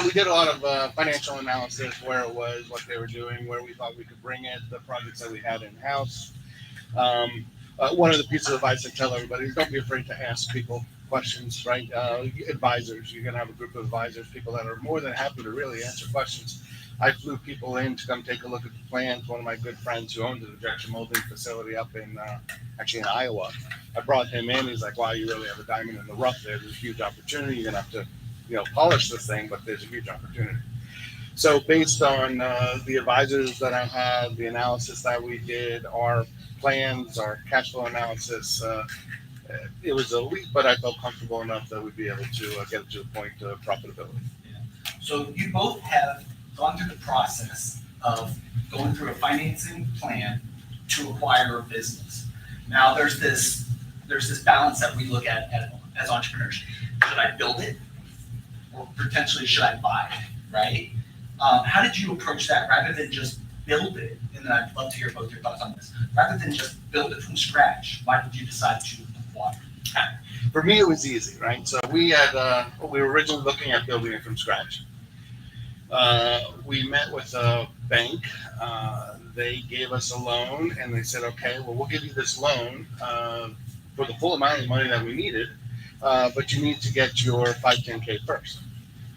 we did a lot of financial analysis, where it was, what they were doing, where we thought we could bring it, the projects that we had in-house. One of the pieces of advice I tell everybody is don't be afraid to ask people questions, right? Advisors, you're going to have a group of advisors, people that are more than happy to really answer questions. I flew people in to come take a look at the plans. One of my good friends who owns an injection molding facility up in, actually in Iowa, I brought him in. He's like, wow, you really have a diamond in the rough there. There's a huge opportunity. You're going to have to, polish this thing, but there's a huge opportunity. So based on the advisors that I had, the analysis that we did, our plans, our cash flow analysis, it was a leap, but I felt comfortable enough that we'd be able to get it to the point of profitability. So you both have gone through the process of going through a financing plan to acquire a business. Now there's this balance that we look at as entrepreneurs. Should I build it, or potentially should I buy it? Right? How did you approach that rather than just build it? And then I'd love to hear both your thoughts on this. Rather than just build it from scratch, why did you decide to acquire? For me, it was easy, right? So we were originally looking at building it from scratch. We met with a bank. They gave us a loan, and they said, okay, well, we'll give you this loan for the full amount of money that we needed, but you need to get your 510K first.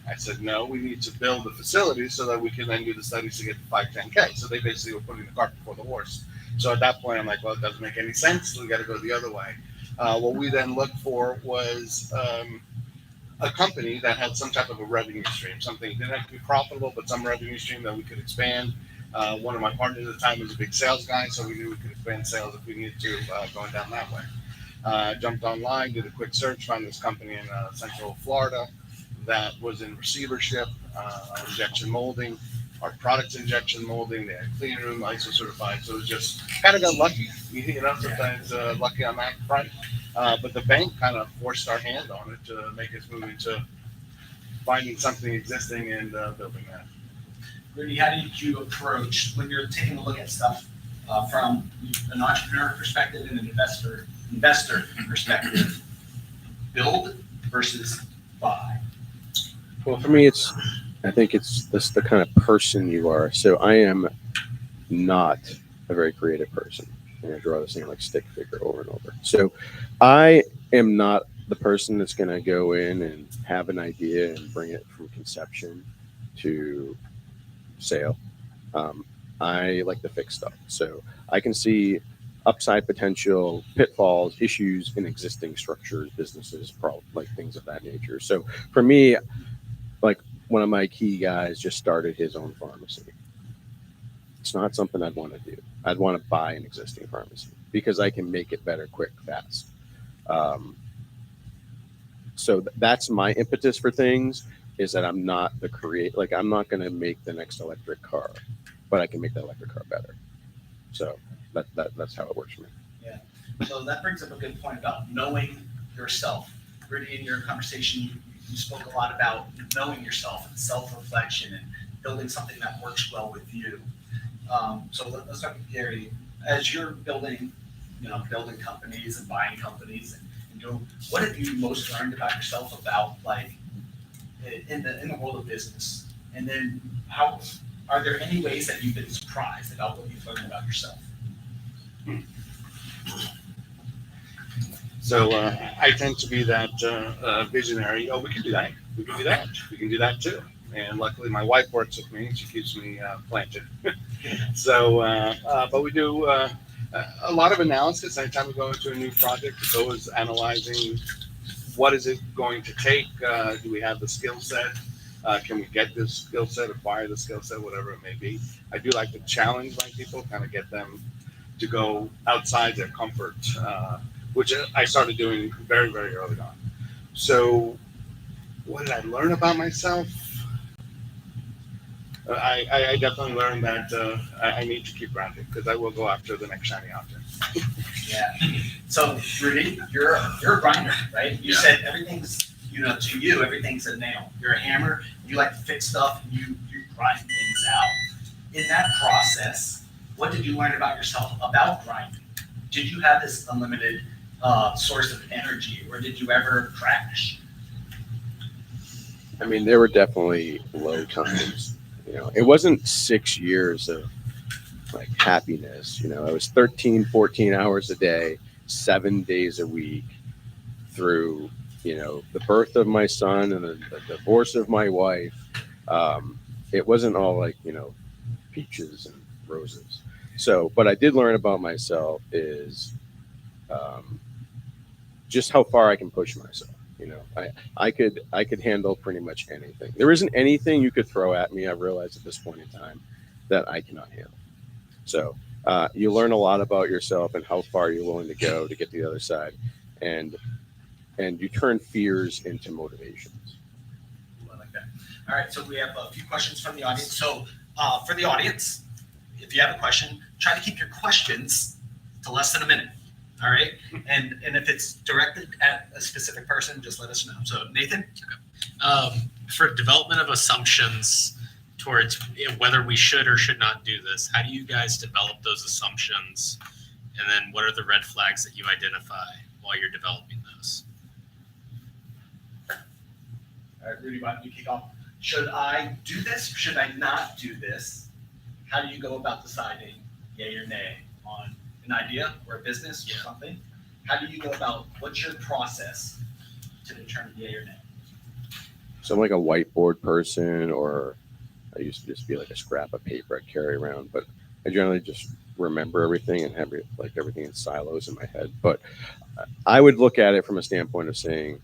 I said, no, we need to build the facility so that we can then do the studies to get the 510K. So they basically were putting the cart before the horse. So at that point, I'm like, well, it doesn't make any sense. So we got to go the other way. What we then looked for was a company that had some type of a revenue stream, something that didn't have to be profitable, but some revenue stream that we could expand. One of my partners at the time was a big sales guy, so we knew we could expand sales if we needed to going down that way. Jumped online, did a quick search, found this company in Central Florida that was in receivership, injection molding. Our product's injection molding. They had clean room, ISO certified. So it was just kind of got lucky. You know, sometimes lucky on that front. But the bank kind of forced our hand on it to make us move into finding something existing and building that. Rudy, how did you approach when you're taking a look at stuff from an entrepreneur perspective and an investor perspective? Build versus buy. Well, for me, I think it's the kind of person you are. So I am not a very creative person. And I draw the same like stick figure over and over. So I am not the person that's going to go in and have an idea and bring it from conception to sale. I like to fix stuff. So I can see upside potential, pitfalls, issues in existing structures, businesses, like things of that nature. So for me, like one of my key guys just started his own pharmacy. It's not something I'd want to do. I'd want to buy an existing pharmacy because I can make it better, quick, fast. So that's my impetus for things, is that I'm not like I'm not going to make the next electric car, but I can make the electric car better. So that's how it works for me. Yeah. So that brings up a good point about knowing yourself. Rudy, in your conversation, you spoke a lot about knowing yourself and self-reflection and building something that works well with you. So let's talk with Gary. As you're building companies and buying companies, and what have you most learned about yourself about like in the world of business? And then how are there any ways that you've been surprised about what you've learned about yourself? So I tend to be that visionary. Oh, we can do that. We can do that. We can do that too. And luckily, my wife works with me, and she keeps me planted. So, but we do a lot of analysis. Anytime we go into a new project, it's always analyzing what is it going to take. Do we have the skill set? Can we get this skill set, acquire the skill set, whatever it may be? I do like to challenge my people, kind of get them to go outside their comfort, which I started doing very, very early on. So what did I learn about myself? I definitely learned that I need to keep grounded because I will go after the next shiny object. Yeah. So Rudy, you're a grinder, right? You said everything's, to you, everything's a nail. You're a hammer. You like to fix stuff. And you grind things out. In that process, what did you learn about yourself about grinding? Did you have this unlimited source of energy, or did you ever crash? I mean, there were definitely low times. It wasn't 6 years of like happiness. It was 13, 14 hours a day, 7 days a week through, the birth of my son and the divorce of my wife. It wasn't all like, peaches and roses. So, what I did learn about myself is just how far I can push myself. I could handle pretty much anything. There isn't anything you could throw at me, I realized at this point in time, that I cannot handle. So you learn a lot about yourself and how far you're willing to go to get to the other side, and you turn fears into motivations. I like that. All right, so we have a few questions from the audience. So for the audience, if you have a question, try to keep your questions to less than a minute. All right, and if it's directed at a specific person, just let us know. So Nathan, for development of assumptions towards whether we should or should not do this, how do you guys develop those assumptions? And then what are the red flags that you identify while you're developing those? All right, Rudy, why don't you kick off? Should I do this? Should I not do this? How do you go about deciding yay or nay on an idea or a business or something? How do you go about, what's your process to determine yay or nay? So I'm like a whiteboard person, or I used to just be like a scrap of paper I carry around, but I generally just remember everything and have everything in silos in my head. But I would look at it from a standpoint of saying,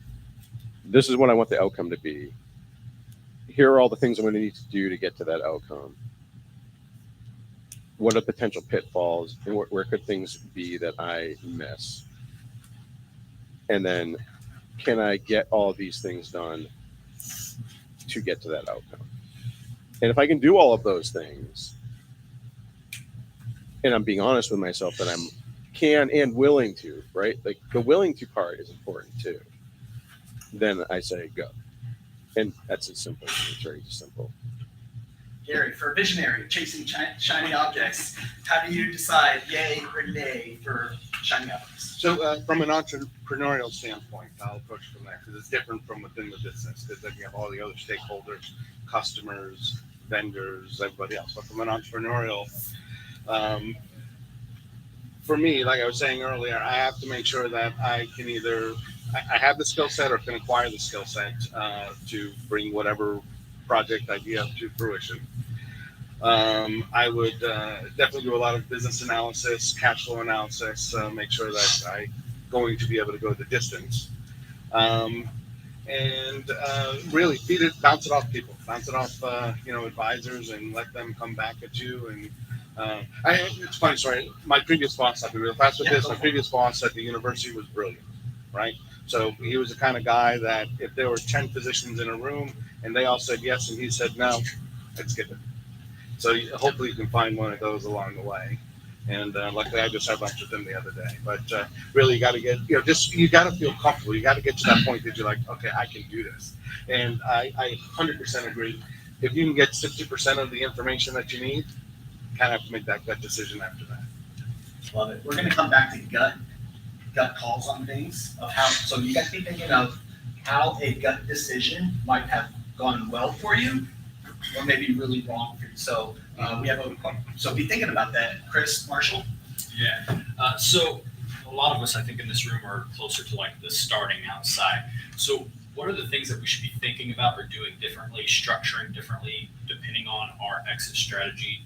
this is what I want the outcome to be. Here are all the things I'm going to need to do to get to that outcome. what are potential pitfalls, and where could things be that I miss? And then, can I get all of these things done to get to that outcome? And if I can do all of those things, and I'm being honest with myself that I'm can and willing to, right? Like the willing to part is important too. Then I say go. And that's as simple. It's very simple. Gary, for a visionary chasing shiny objects, how do you decide yay or nay for shiny objects? So from an entrepreneurial standpoint, I'll approach it from there because it's different from within the business because then you have all the other stakeholders, customers, vendors, everybody else. But from an entrepreneurial, for me, like I was saying earlier, I have to make sure that I can either I have the skill set or can acquire the skill set to bring whatever project idea to fruition. I would definitely do a lot of business analysis, cash flow analysis, make sure that I'm going to be able to go the distance. And really bounce it off people, bounce it off, advisors and let them come back at you. And it's funny, sorry, my previous boss, I'll be real fast with this, my previous boss at the university was brilliant, right? So he was the kind of guy that if there were 10 physicians in a room and they all said yes and he said no, I'd skip it. So hopefully you can find one of those along the way. And luckily I just had lunch with him the other day. But really you got to get, you got to feel comfortable. You got to get to that point that you're like, okay, I can do this. And I 100% agree. If you can get 60% of the information that you need, kind of have to make that gut decision after that. Love it. We're going to come back to gut calls on things of how, so you got to be thinking of how a gut decision might have gone well for you or maybe really wrong for you. So so be thinking about that. Chris, Marshall? Yeah. So a lot of us, I think, in this room are closer to like the starting outside. So what are the things that we should be thinking about or doing differently, structuring differently, depending on our exit strategy?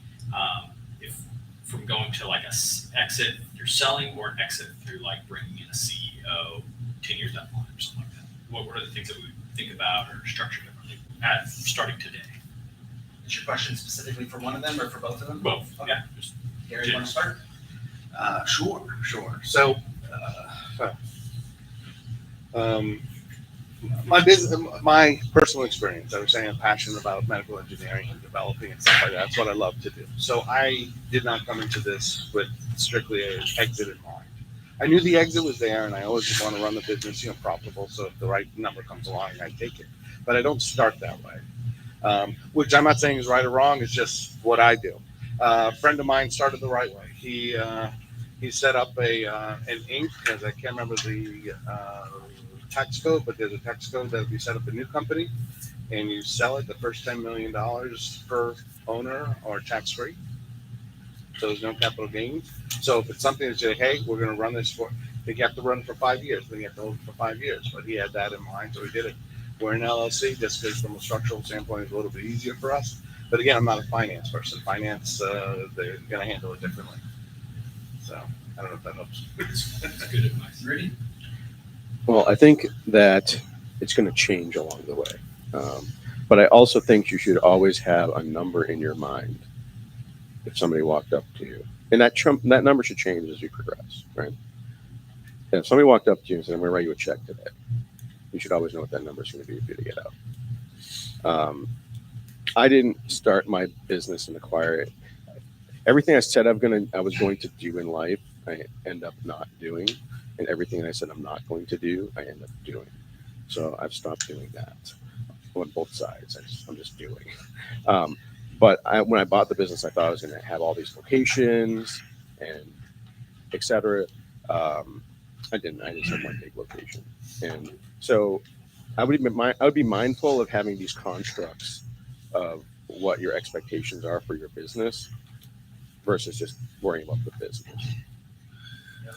If from going to like a exit through selling or an exit through like bringing in a CEO 10 years down the line or something like that. What are the things that we think about or structure differently at starting today? Is your question specifically for one of them or for both of them? Both. Okay. Yeah. Just Gary, you want to start? Sure. So, my personal experience, I was saying I'm passionate about medical engineering and developing and stuff like that. That's what I love to do. So I did not come into this with strictly an exit in mind. I knew the exit was there and I always just want to run the business, profitable. So if the right number comes along, I take it. But I don't start that way. Which I'm not saying is right or wrong. It's just what I do. A friend of mine started the right way. He set up an Inc. because I can't remember the tax code, but there's a tax code that if you set up a new company and you sell it, the first $10 million per owner are tax free. So there's no capital gains. So if it's something that say, hey, we're going to run this for, you have to run for 5 years. Then you have to hold it for 5 years. But he had that in mind, so he did it. We're an LLC just because from a structural standpoint, it's a little bit easier for us. But again, I'm not a finance person. Finance, they're going to handle it differently. So I don't know if that helps. That's good advice. Rudy? Well, I think that it's going to change along the way. But I also think you should always have a number in your mind if somebody walked up to you. And that number should change as you progress, right? And if somebody walked up to you and said, I'm going to write you a check today, you should always know what that number is going to be for you to get out. I didn't start my business and acquire it. Everything I said I was going to do in life, I end up not doing. And everything I said I'm not going to do, I end up doing. So I've stopped doing that on both sides. I'm just doing. But when I bought the business, I thought I was going to have all these locations and et cetera. I didn't. I just had one big location. And so I would be mindful of having these constructs of what your expectations are for your business versus just worrying about the business. Yeah.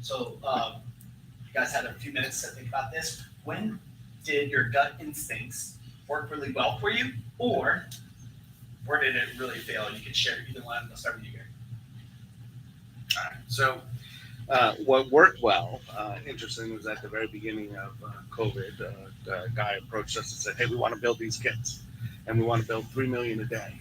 So you guys had a few minutes to think about this. When did your gut instincts work really well for you, or where did it really fail? You can share either one. Let's start with you, Gary. All right. So what worked well, interesting, was at the very beginning of COVID, a guy approached us and said, hey, we want to build these kits and we want to build 3 million a day.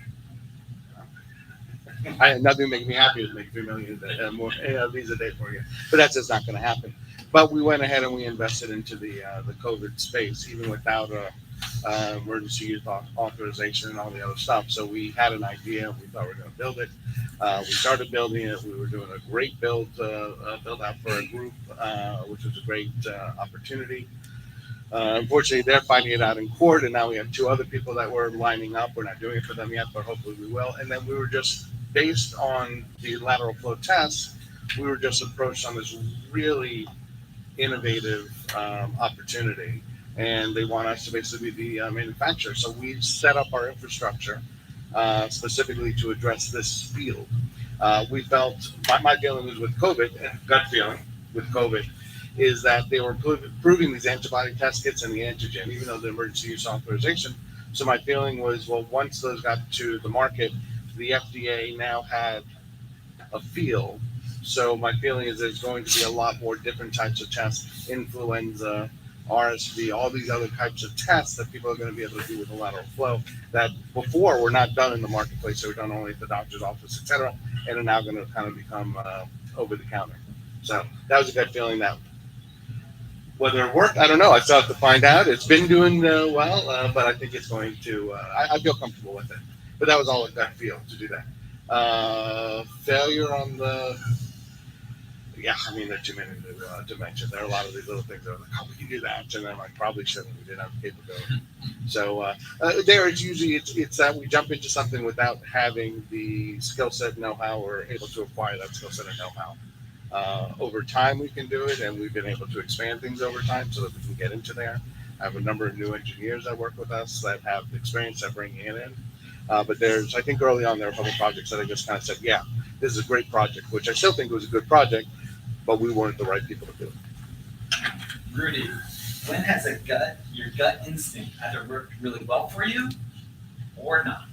I had nothing to make me happy to make 3 million more these a day for you, but that's just not going to happen. But we went ahead and we invested into the COVID space, even without a emergency use authorization and all the other stuff. So we had an idea. We thought we were going to build it. We started building it. We were doing a great build out for a group, which was a great opportunity. Unfortunately, they're fighting it out in court, and now we have 2 other people that we're lining up. We're not doing it for them yet, but hopefully we will. And then we were just based on the lateral flow tests, we were just approached on this really innovative opportunity, and they want us to basically be the manufacturer. So we set up our infrastructure specifically to address this field. We felt my feeling was with COVID, gut feeling with COVID, is that they were proving these antibody test kits and the antigen, even though the emergency use authorization. So my feeling was, well, once those got to the market, the FDA now had a feel. So my feeling is there's going to be a lot more different types of tests, influenza, RSV, all these other types of tests that people are going to be able to do with the lateral flow that before were not done in the marketplace. They were done only at the doctor's office, et cetera, and are now going to kind of become over the counter. So that was a good feeling. That whether it worked, I don't know. I still have to find out. It's been doing well, but I think it's going to, I feel comfortable with it. But that was all a gut feel to do that. Failure on the, yeah, I mean, there are too many to mention. There are a lot of these little things that are like, oh, we can do that. And then like, probably shouldn't. We didn't have the capability. So there is usually, it's that we jump into something without having the skill set, know-how, or able to acquire that skill set and know-how. Over time, we can do it, and we've been able to expand things over time so that we can get into there. I have a number of new engineers that work with us that have experience at bringing it in. But there's, I think early on, there were a couple of projects that I just kind of said, yeah, this is a great project, which I still think was a good project, but we weren't the right people to do it. Rudy, when has your gut instinct either worked really well for you or not?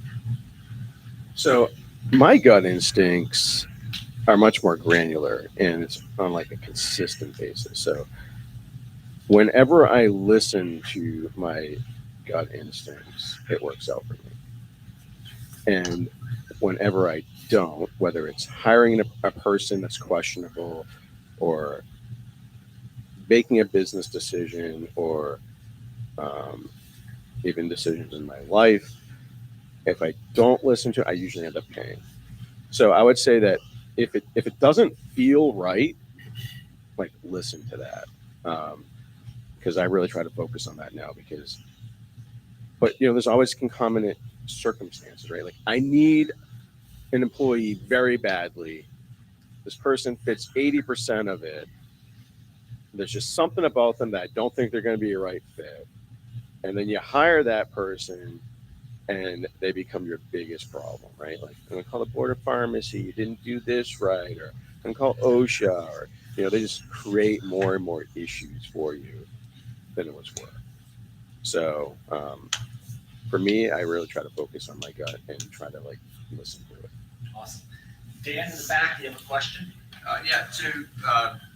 So my gut instincts are much more granular, and it's on like a consistent basis. So whenever I listen to my gut instincts, it works out for me. And whenever I don't, whether it's hiring a person that's questionable, or making a business decision, or even decisions in my life, if I don't listen to it, I usually end up paying. So I would say that if it doesn't feel right, like listen to that, because I really try to focus on that now. But there's always concomitant circumstances, right? Like I need an employee very badly. This person fits 80% of it. There's just something about them that I don't think they're going to be a right fit. And then you hire that person, and they become your biggest problem, right? Like, I'm going to call the board of pharmacy, you didn't do this right, or I'm going to call OSHA, or, they just create more and more issues for you than it was worth. So, for me, I really try to focus on my gut and try to listen to it. Awesome. Dan in the back, you have a question? Yeah.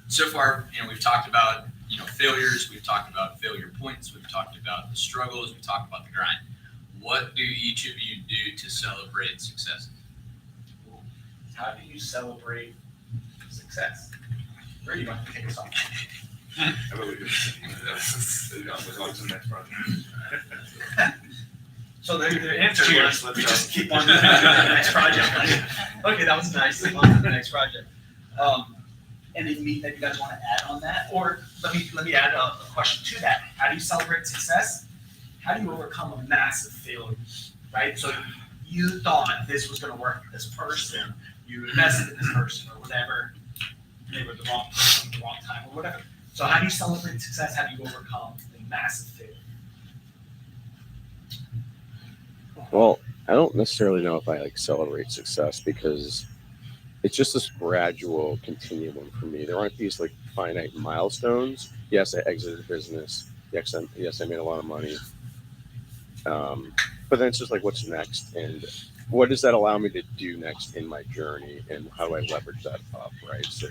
So far, we've talked about, failures. We've talked about failure points. We've talked about the struggles. We've talked about the grind. What do each of you do to celebrate success? How do you celebrate success? Where do you want to kick us off? How about we just move on to the next project? So the answer was, we just keep on to the next project. Okay, that was nice. On to the next project. Anything that you guys want to add on that? Or let me add a question to that. How do you celebrate success? How do you overcome a massive failure, right? So you thought this was going to work for this person. You invested in this person or whatever. They were the wrong person at the wrong time or whatever. So how do you celebrate success? How do you overcome a massive failure? Well, I don't necessarily know if I celebrate success, because it's just this gradual continuum for me. There aren't these finite milestones. Yes, I exited the business. Yes, I made a lot of money. But then it's just what's next, and what does that allow me to do next in my journey, and how do I leverage that up, right? So,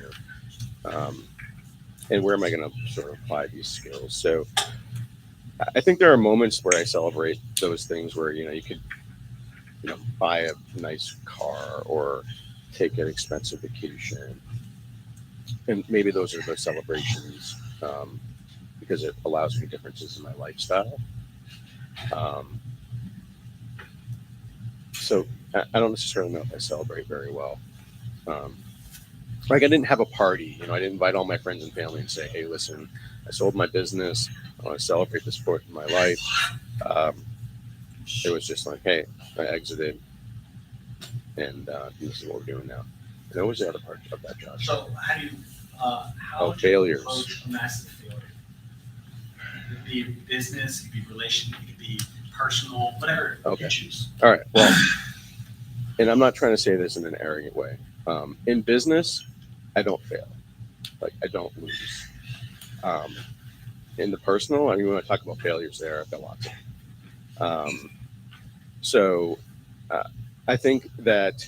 and where am I going to sort of apply these skills? So I think there are moments where I celebrate those things where, you could buy a nice car or take an expensive vacation. And maybe those are the celebrations because it allows me differences in my lifestyle. So I don't necessarily know if I celebrate very well. Like I didn't have a party, I didn't invite all my friends and family and say, hey, listen, I sold my business. I want to celebrate this point in my life. It was just like, hey, I exited and this is what we're doing now. And what was the other part of that, Josh? So how do you, how would failures. you approach a massive failure? It could be business, it could be relation, it could be personal, whatever you choose. All right. Well, and I'm not trying to say this in an arrogant way. In business, I don't fail. Like I don't lose. In the personal, I mean, when I talk about failures there, I've got lots of them. So I think that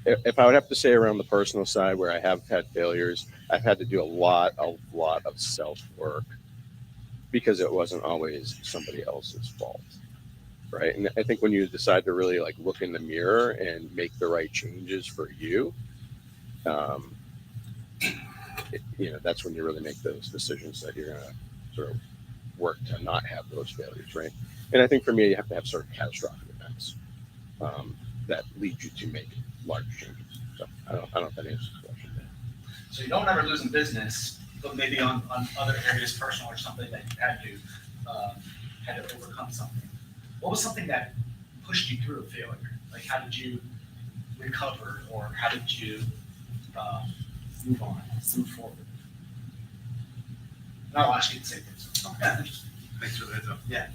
if I would have to say around the personal side where I have had failures, I've had to do a lot of self-work because it wasn't always somebody else's fault. Right. And I think when you decide to really like look in the mirror and make the right changes for you, that's when you really make those decisions that you're going to sort of work to not have those failures. Right. And I think for me, you have to have sort of catastrophic events that lead you to make large changes. So I don't know if that answers the question. So you don't ever lose in business, but maybe on other areas, personal or something that you had to overcome something. What was something that pushed you through a failure? Like how did you recover or how did you move forward? And I'll ask you the same thing. Thanks for the heads up. Yeah.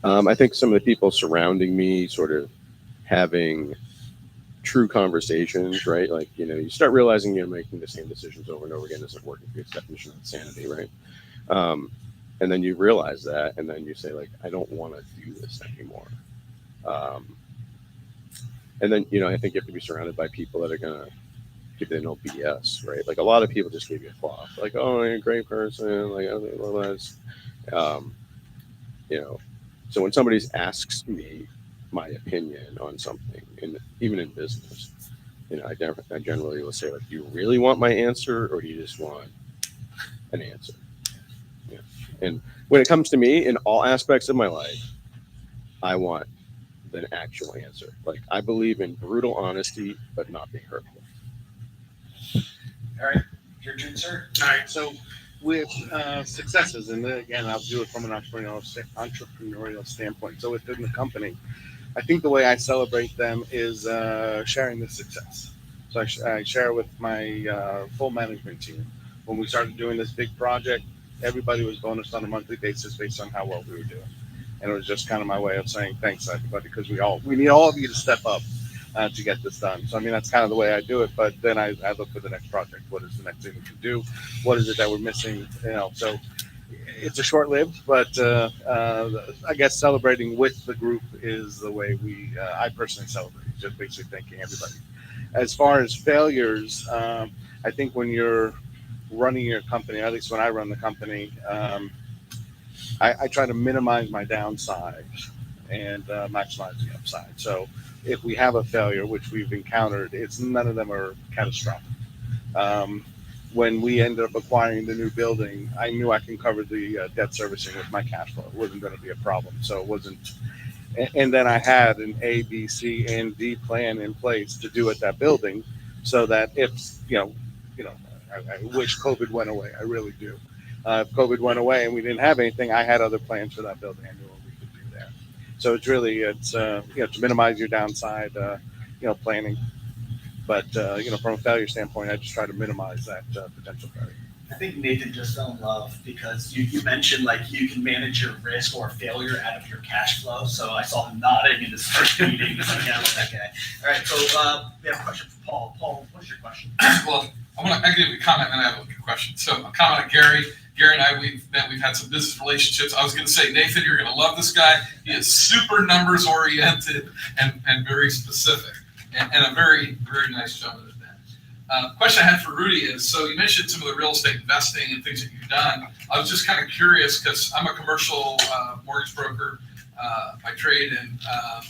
I think some of the people surrounding me sort of having true conversations, right? Like, you start realizing you're making the same decisions over and over again isn't working for your definition of insanity, right? And then you realize that, and then you say, like, I don't want to do this anymore. And then, I think you have to be surrounded by people that are going to give you no BS, right? Like a lot of people just give you a fluff, like, oh, you're a great person, like, well, that's, So when somebody asks me my opinion on something, and even in business, I generally will say, like, do you really want my answer, or do you just want an answer? And when it comes to me, in all aspects of my life, I want an actual answer. Like I believe in brutal honesty, but not being hurtful. All right, your turn, sir. All right, so with successes, and then again, I'll do it from an entrepreneurial standpoint. So within the company, I think the way I celebrate them is sharing the success. So I share with my full management team. When we started doing this big project, everybody was bonused on a monthly basis based on how well we were doing. And it was just kind of my way of saying thanks, everybody, because we need all of you to step up to get this done. So, I mean, that's kind of the way I do it. But then I look for the next project. What is the next thing we can do? What is it that we're missing? So it's a short-lived, but I guess celebrating with the group is the way I personally celebrate, just basically thanking everybody. As far as failures, I think when you're running your company, at least when I run the company, I try to minimize my downside and maximize the upside. So if we have a failure, which we've encountered, none of them are catastrophic. When we ended up acquiring the new building, I knew I can cover the debt servicing with my cash flow. It wasn't going to be a problem. So it wasn't. And then I had an A, B, C, and D plan in place to do at that building, so that if I wish COVID went away. I really do. If COVID went away and we didn't have anything, I had other plans for that building. I knew what we could do there. So it's to minimize your downside, planning. But from a failure standpoint, I just try to minimize that potential failure. I think Nathan just fell in love because you mentioned like you can manage your risk or failure out of your cash flow. So I saw him nodding in this first meeting. He's like, yeah, I love that guy. All right, so we have a question for Paul. Paul, what's your question? Well, I give you a comment and then I have a question. So a comment on Gary. Gary and I, we've had some business relationships. I was going to say, Nathan, you're going to love this guy. He is super numbers oriented and very specific and a very, very nice gentleman at that. Question I had for Rudy is, so you mentioned some of the real estate investing and things that you've done. I was just kind of curious because I'm a commercial mortgage broker. by trade, and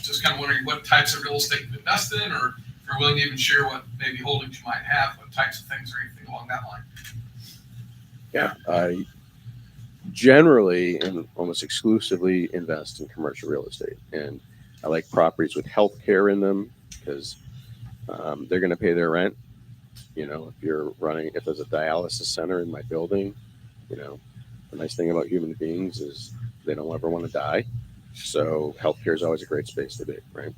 just kind of wondering what types of real estate you invest in, or if you're willing to even share what maybe holdings you might have, what types of things, or anything along that line. Yeah, I generally and almost exclusively invest in commercial real estate, and I like properties with healthcare in them because they're going to pay their rent. You know, if there's a dialysis center in my building, you know, the nice thing about human beings is they don't ever want to die. So healthcare is always a great space to be, right?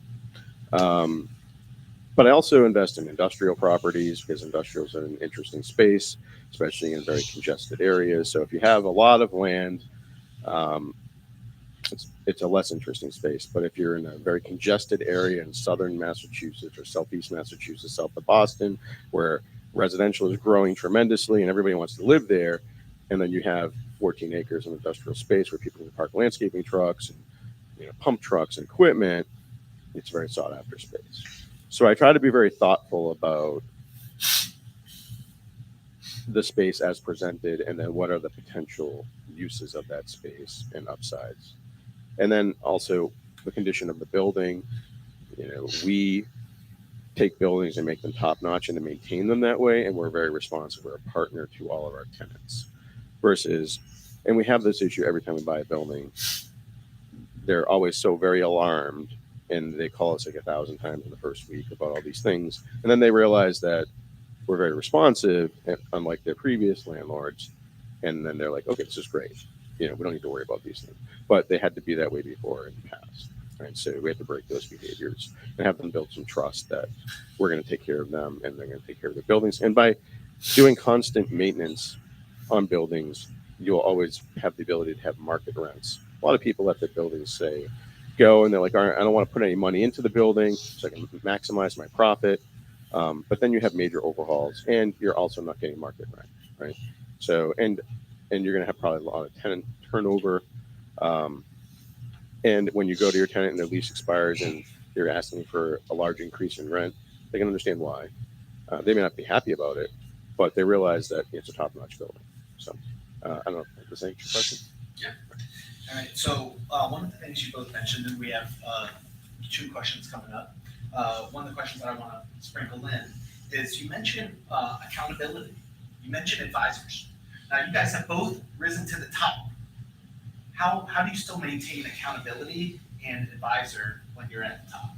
But I also invest in industrial properties because industrial is an interesting space, especially in very congested areas. So if you have a lot of land, it's a less interesting space. But if you're in a very congested area in southern Massachusetts or southeast Massachusetts, south of Boston, where residential is growing tremendously and everybody wants to live there, and then you have 14 acres of industrial space where people can park landscaping trucks and pump trucks and equipment, it's a very sought after space. So I try to be very thoughtful about the space as presented, and then what are the potential uses of that space and upsides. And then also the condition of the building. We take buildings and make them top notch and to maintain them that way, and we're very responsive. We're a partner to all of our tenants. And we have this issue every time we buy a building. They're always so very alarmed, and they call us like 1,000 times in the first week about all these things. And then they realize that we're very responsive, unlike their previous landlords. And then they're like, okay, this is great. We don't need to worry about these things. But they had to be that way before in the past. Right? So we have to break those behaviors and have them build some trust that we're going to take care of them and they're going to take care of their buildings. And by doing constant maintenance on buildings, you'll always have the ability to have market rents. A lot of people let their buildings go, and they're like, all right, I don't want to put any money into the building so I can maximize my profit. But then you have major overhauls, and you're also not getting market rent, right? So, and you're going to have probably a lot of tenant turnover. And when you go to your tenant and their lease expires and you're asking for a large increase in rent, they can understand why. They may not be happy about it, but they realize that it's a top-notch building. So, I don't know if this answers your question. Yeah. All right. So one of the things you both mentioned, and we have 2 questions coming up. One of the questions that I want to sprinkle in is you mentioned accountability. You mentioned advisors. Now you guys have both risen to the top. How do you still maintain accountability and advisor when you're at the top?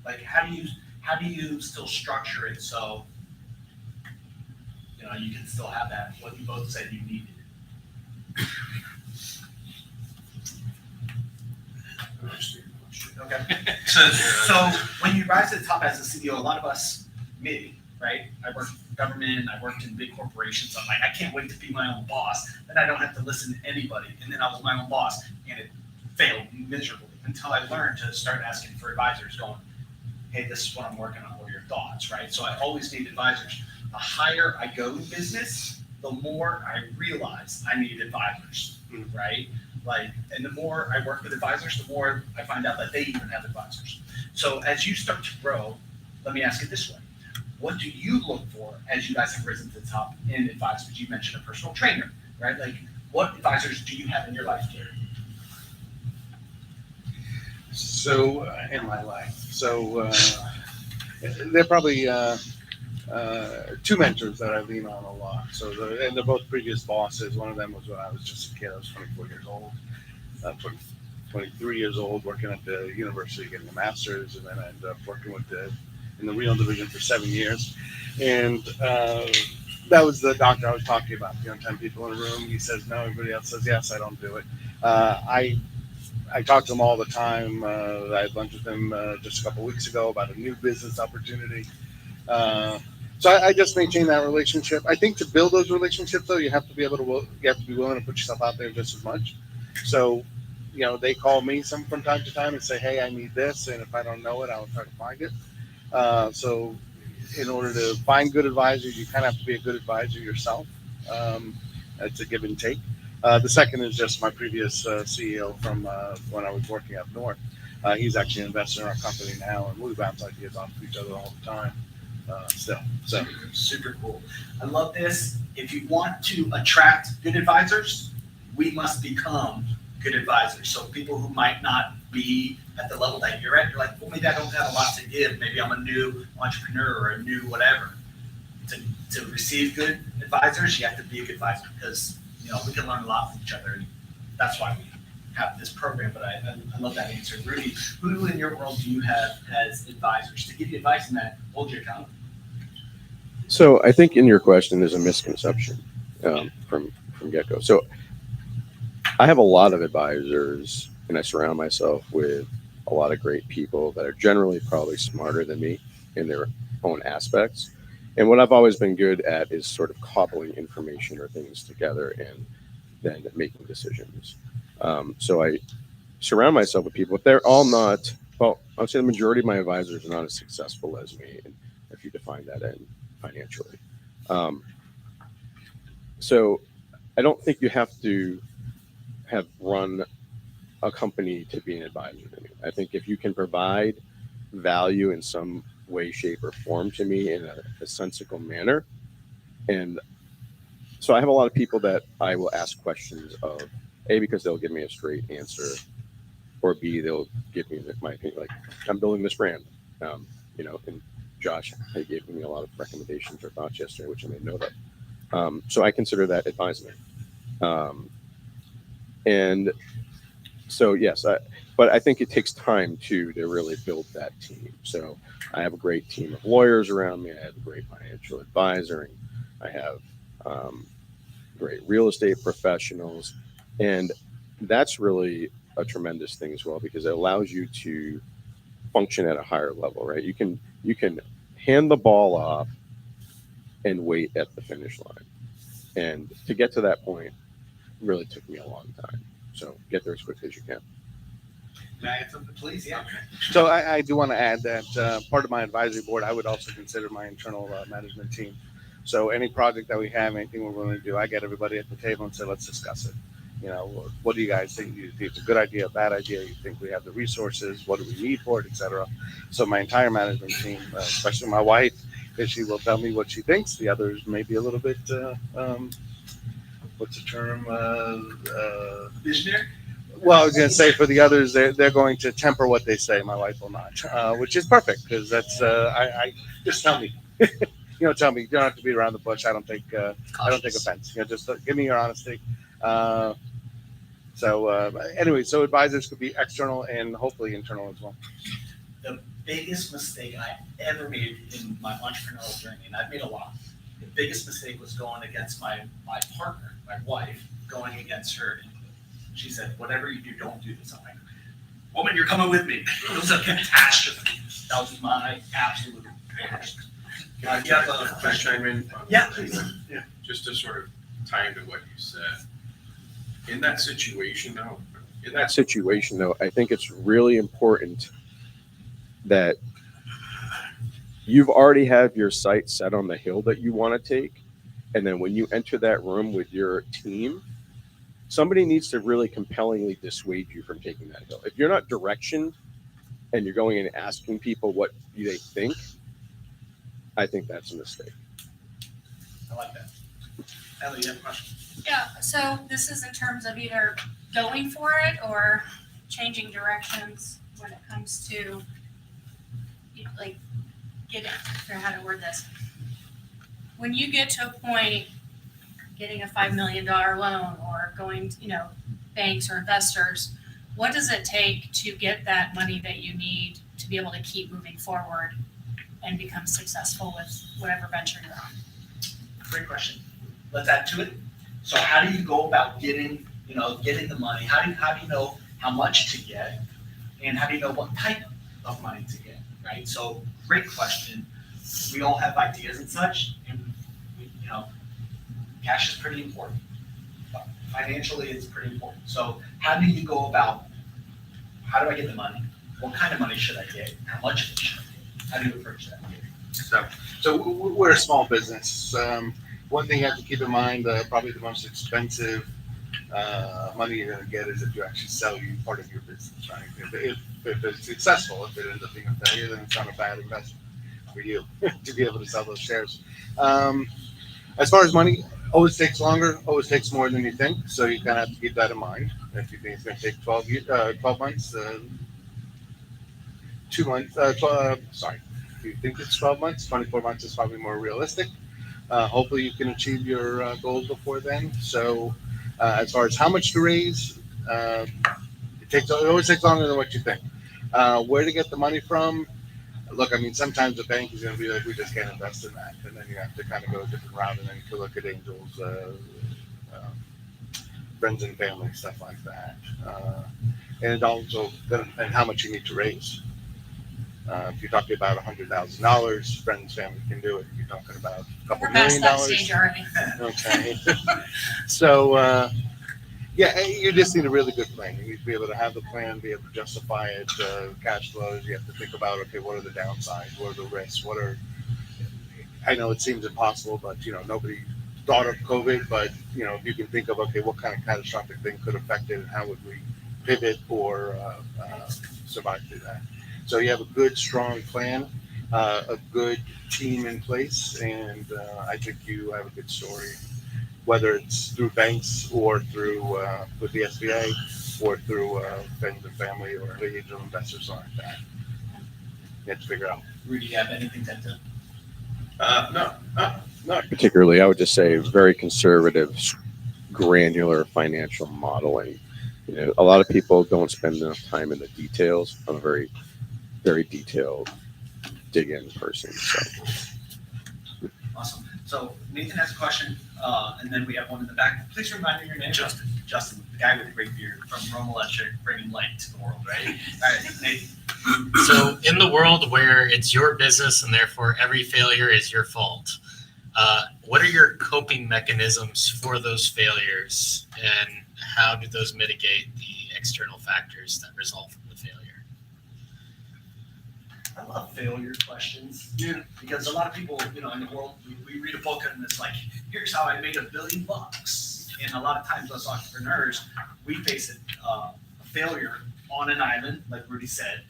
Like how do you still structure it so you can still have that what you both said you needed? Okay. So when you rise to the top as a CEO, a lot of us, me, right? I worked in government, I worked in big corporations. I'm like, I can't wait to be my own boss. Then I don't have to listen to anybody. And then I was my own boss, and it failed miserably until I learned to start asking for advisors, going, hey, this is what I'm working on. What are your thoughts, right? So I always need advisors. The higher I go in business, the more I realize I need advisors, right? And the more I work with advisors, the more I find out that they even have advisors. So as you start to grow, let me ask it this way. What do you look for as you guys have risen to the top in advisors? You mentioned a personal trainer, right? Like what advisors do you have in your life, Gary? So in my life, they're probably 2 mentors that I lean on a lot. So and they're both previous bosses. One of them was when I was just a kid. I was 24 years old, 23 years old, working at the university, getting a master's, and then I ended up working in the renal division for 7 years. And that was the doctor I was talking about. 10 people in a room. He says no. Everybody else says yes. I don't do it. I talk to him all the time. I had lunch with him just a couple of weeks ago about a new business opportunity. So I just maintain that relationship. I think to build those relationships, though, you have to be willing to put yourself out there just as much. So, they call me from time to time and say, hey, I need this. And if I don't know it, I'll try to find it. So in order to find good advisors, you kind of have to be a good advisor yourself. It's a give and take. The second is just my previous CEO from when I was working up north. He's actually an investor in our company now, and we bounce ideas off of each other all the time. Still, so super cool. I love this. If you want to attract good advisors, we must become good advisors. So people who might not be at the level that you're at, you're like, well, maybe I don't have a lot to give. Maybe I'm a new entrepreneur or a new whatever. To receive good advisors, you have to be a good advisor because, we can learn a lot from each other. And that's why we have this program. But I love that answer. Rudy, who in your world do you have as advisors to give you advice and that hold you accountable? So I think in your question, there's a misconception from get-go. So I have a lot of advisors, and I surround myself with a lot of great people that are generally probably smarter than me in their own aspects. And what I've always been good at is sort of cobbling information or things together and then making decisions. So I surround myself with people, but they're all not, well, I would say the majority of my advisors are not as successful as me, and if you define that in financially. So I don't think you have to have run a company to be an advisor to me. I think if you can provide value in some way, shape, or form to me in a sensible manner, and so I have a lot of people that I will ask questions of, A, because they'll give me a straight answer, or B, they'll give me my opinion. Like, I'm building this brand, and Josh gave me a lot of recommendations or thoughts yesterday, which I made note of. So I consider that advisement. And so, yes, but I think it takes time to really build that team. So I have a great team of lawyers around me. I have a great financial advisor. And I have great real estate professionals. And that's really a tremendous thing as well, because it allows you to function at a higher level, right? You can hand the ball off and wait at the finish line. And to get to that point really took me a long time. So get there as quickly as you can. May I add something, please? Yeah. So I do want to add that part of my advisory board, I would also consider my internal management team. So any project that we have, anything we're willing to do, I get everybody at the table and say, let's discuss it. What do you guys think? Do you think it's a good idea, a bad idea? You think we have the resources? What do we need for it, etc.? So my entire management team, especially my wife, because she will tell me what she thinks. The others may be a little bit, what's the term? Visionary? Well, I was going to say for the others, they're going to temper what they say. My wife will not, which is perfect because that's I just tell me, tell me. You don't have to beat around the bush. I don't take offense. Just give me your honesty. Anyway, so advisors could be external and hopefully internal as well. The biggest mistake I ever made in my entrepreneurial journey, and I've made a lot. The biggest mistake was going against my partner, my wife, going against her. She said, whatever you do, don't do this. I'm like, woman, you're coming with me. It was a catastrophe. That was my absolute worst. You have a question? Chime in? Yeah, please. Yeah. Just to sort of tie into what you said. In that situation, though, I think it's really important that you've already have your sights set on the hill that you want to take. And then when you enter that room with your team, somebody needs to really compellingly dissuade you from taking that hill. If you're not directioned and you're going and asking people what they think, I think that's a mistake. I like that. Ellie, you have a question? Yeah, so this is in terms of either going for it or changing directions when it comes to, getting, I forget how to word this. When you get to a point, getting a $5 million loan or going to, banks or investors, what does it take to get that money that you need to be able to keep moving forward and become successful with whatever venture you're on? Great question. Let's add to it. So how do you go about getting the money? How do you know how much to get? And how do you know what type of money to get, right? So great question. We all have ideas and such, and cash is pretty important. Financially, it's pretty important. So how do you go about, how do I get the money? What kind of money should I get? How much of it should I get? How do you approach that? So we're a small business. One thing you have to keep in mind, probably the most expensive money you're going to get is if you actually sell you part of your business, right? If it's successful, if it ends up being a failure, then it's not a bad investment for you to be able to sell those shares. As far as money, always takes longer, always takes more than you think. So you kind of have to keep that in mind. If you think it's going to take 12 months, 2 months, sorry. If you think it's 12 months, 24 months is probably more realistic. Hopefully you can achieve your goals before then. So as far as how much to raise, it always takes longer than what you think. Where to get the money from? Look, I mean, sometimes the bank is going to be like, we just can't invest in that, and then you have to kind of go a different route, and then you can look at angels, friends and family, stuff like that. And it also and how much you need to raise. If you're talking about $100,000, friends, family can do it. If you're talking about a couple We're past $1 million, that stage already. okay. So yeah, you just need a really good plan. You need to be able to have the plan, be able to justify it, cash flows. You have to think about, okay, what are the downsides? What are the risks? I know it seems impossible, but nobody thought of COVID, but if you can think of, okay, what kind of catastrophic thing could affect it and how would we pivot or survive through that? So you have a good, strong plan, a good team in place, and I think you have a good story, whether it's through banks or through with the SBA or through friends and family or angel investors like that. You have to figure out. Rudy, do you have anything to No. Not particularly. I would just say very conservative, granular financial modeling. A lot of people don't spend enough time in the details. I'm a very, very detailed, dig in person. So. Awesome. So Nathan has a question, and then we have one in the back. Please remind me your name. Justin. Justin, the guy with the great beard from Rome Electric, bringing light to the world, right? All right, Nathan. So in the world where it's your business and therefore every failure is your fault, what are your coping mechanisms for those failures, and how do those mitigate the external factors that result from the failure? I love failure questions. Yeah. Because a lot of people, in the world, we read a book and it's like, here's how I made $1 billion. And a lot of times us entrepreneurs, we face a failure on an island, like Rudy said.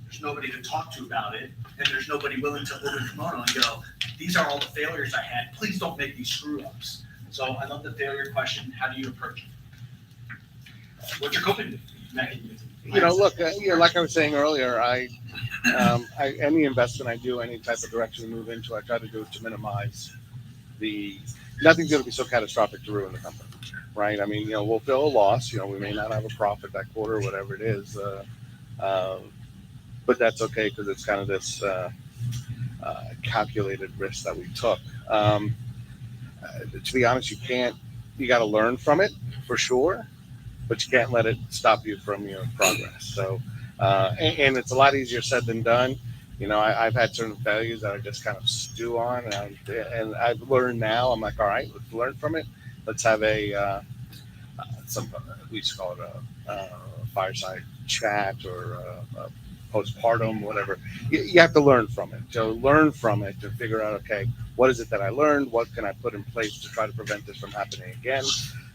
There's nobody to talk to about it, and there's nobody willing to hold a kimono and go, these are all the failures I had. Please don't make these screw ups. So I love the failure question. How do you approach it? What's your coping mechanism? Look, like I was saying earlier, any investment I do, any type of direction we move into, I try to do it to minimize nothing's going to be so catastrophic to ruin the company, right? I mean, we'll feel a loss. We may not have a profit that quarter, or whatever it is, but that's okay because it's kind of this calculated risk that we took. To be honest, you got to learn from it for sure, but you can't let it stop you from your progress. So, and it's a lot easier said than done. I've had certain failures that I just kind of stew on, and I've learned now. I'm like, all right, let's learn from it. Let's have we used to call it a fireside chat or a postpartum, whatever. You have to learn from it. So learn from it to figure out, okay, what is it that I learned? What can I put in place to try to prevent this from happening again?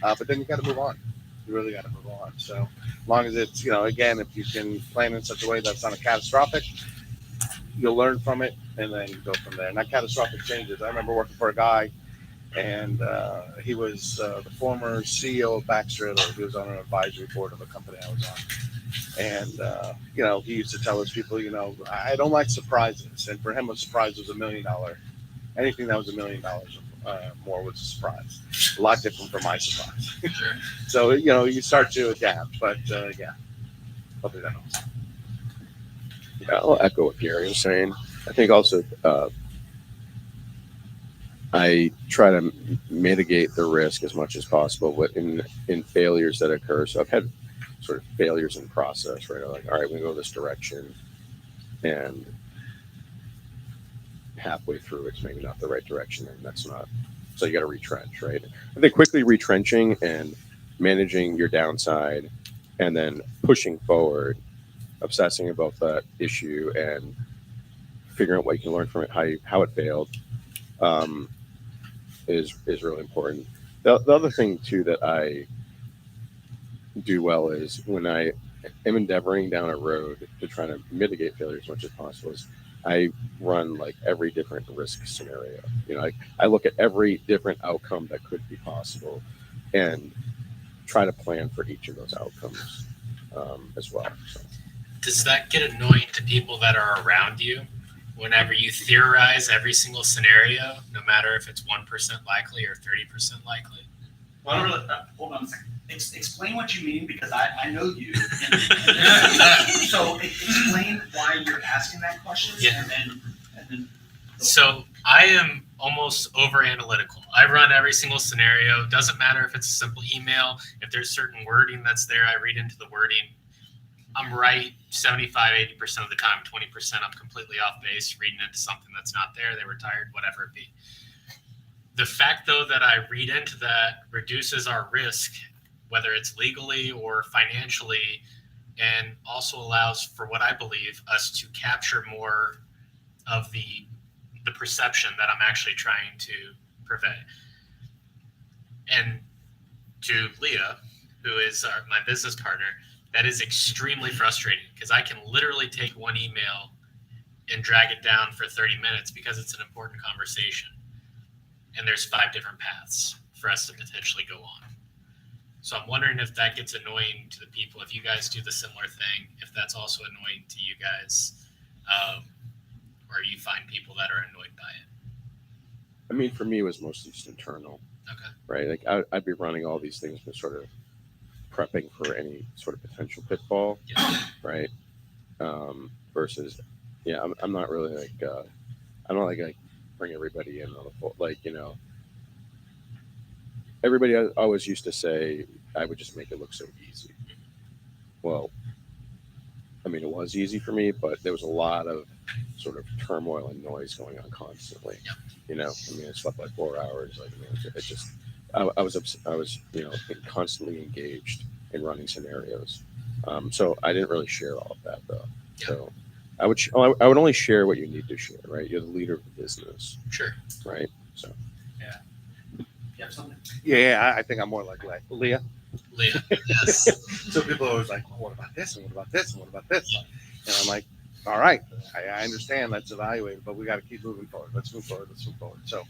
But then you got to move on. You really got to move on. So as long as it's, again, if you can plan in such a way that's not catastrophic, you'll learn from it and then go from there. Not catastrophic changes. I remember working for a guy, and he was the former CEO of Baxter. He was on an advisory board of a company I was on. And, he used to tell his people, I don't like surprises. And for him, a surprise was $1 million. Anything that was $1 million more was a surprise. A lot different from my surprise. So, you start to adapt. But, yeah, hopefully that helps. Yeah, I'll echo what Gary was saying. I think also I try to mitigate the risk as much as possible, but in failures that occur. So I've had sort of failures in process, right? Like, all right, we go this direction, and halfway through, it's maybe not the right direction, and that's not. So you got to retrench, right? I think quickly retrenching and managing your downside, and then pushing forward, obsessing about that issue, and figuring out what you can learn from it, how it failed, is really important. The other thing too that I do well is when I am endeavoring down a road to try to mitigate failure as much as possible, is I run like every different risk scenario. I look at every different outcome that could be possible, and try to plan for each of those outcomes as well. So. Does that get annoying to people that are around you whenever you theorize every single scenario, no matter if it's 1% likely or 30% likely? Well, I don't really, hold on a second. Explain what you mean, because I know you. So explain why you're asking that question, Yeah. and then. So I am almost over analytical. I run every single scenario. Doesn't matter if it's a simple email. If there's certain wording that's there, I read into the wording. I'm right 75, 80% of the time. 20% I'm completely off base, reading into something that's not there. They were tired, whatever it be. The fact, though, that I read into that reduces our risk, whether it's legally or financially, and also allows for what I believe us to capture more of the perception that I'm actually trying to purvey. And to Leah, who is my business partner, that is extremely frustrating, because I can literally take one email and drag it down for 30 minutes because it's an important conversation. And there's 5 different paths for us to potentially go on. So I'm wondering if that gets annoying to the people, if you guys do the similar thing, if that's also annoying to you guys, or you find people that are annoyed by it. I mean, for me, it was mostly just internal. Okay. Right? Like I'd be running all these things and sort of prepping for any sort of potential pitfall. Yeah. Right? Versus, yeah, I'm not really like, I don't like bring everybody in on the full, like, you know, everybody always used to say I would just make it look so easy. Well, I mean, it was easy for me, but there was a lot of sort of turmoil and noise going on constantly. Yep. You know, I mean, I slept like 4 hours. Like, I mean, it just, I was, you know, constantly engaged in running scenarios. So I didn't really share all of that though. Yep. So I would only share what you need to share, right? You're the leader of the business, Sure. right? So. You have something? Yeah, I think I'm more like Leah. Leah, yes. So people are always like, well, what about this? And what about this? And what about this? And I'm like, all right, I understand. Let's evaluate it, but we got to keep moving forward. Let's move forward. Let's move forward. So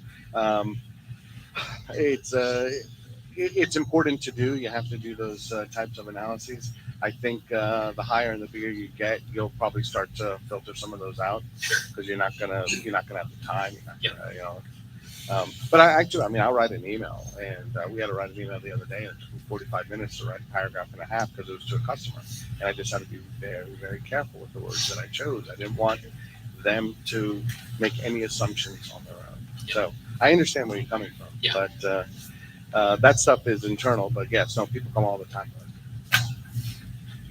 it's important to do. You have to do those types of analyses. I think the higher and the bigger you get, you'll probably start to filter some of those out. Sure. Because you're not gonna have the time. You're not Yep. gonna, you know. But I mean, I'll write an email, and we had to write an email the other day, and it took me 45 minutes to write a paragraph and a half because it was to a customer, and I just had to be very, very careful with the words that I chose. I didn't want them to make any assumptions on their own. Yep. So I understand where you're coming from, Yeah. but that stuff is internal. But yes, no, people come all the time.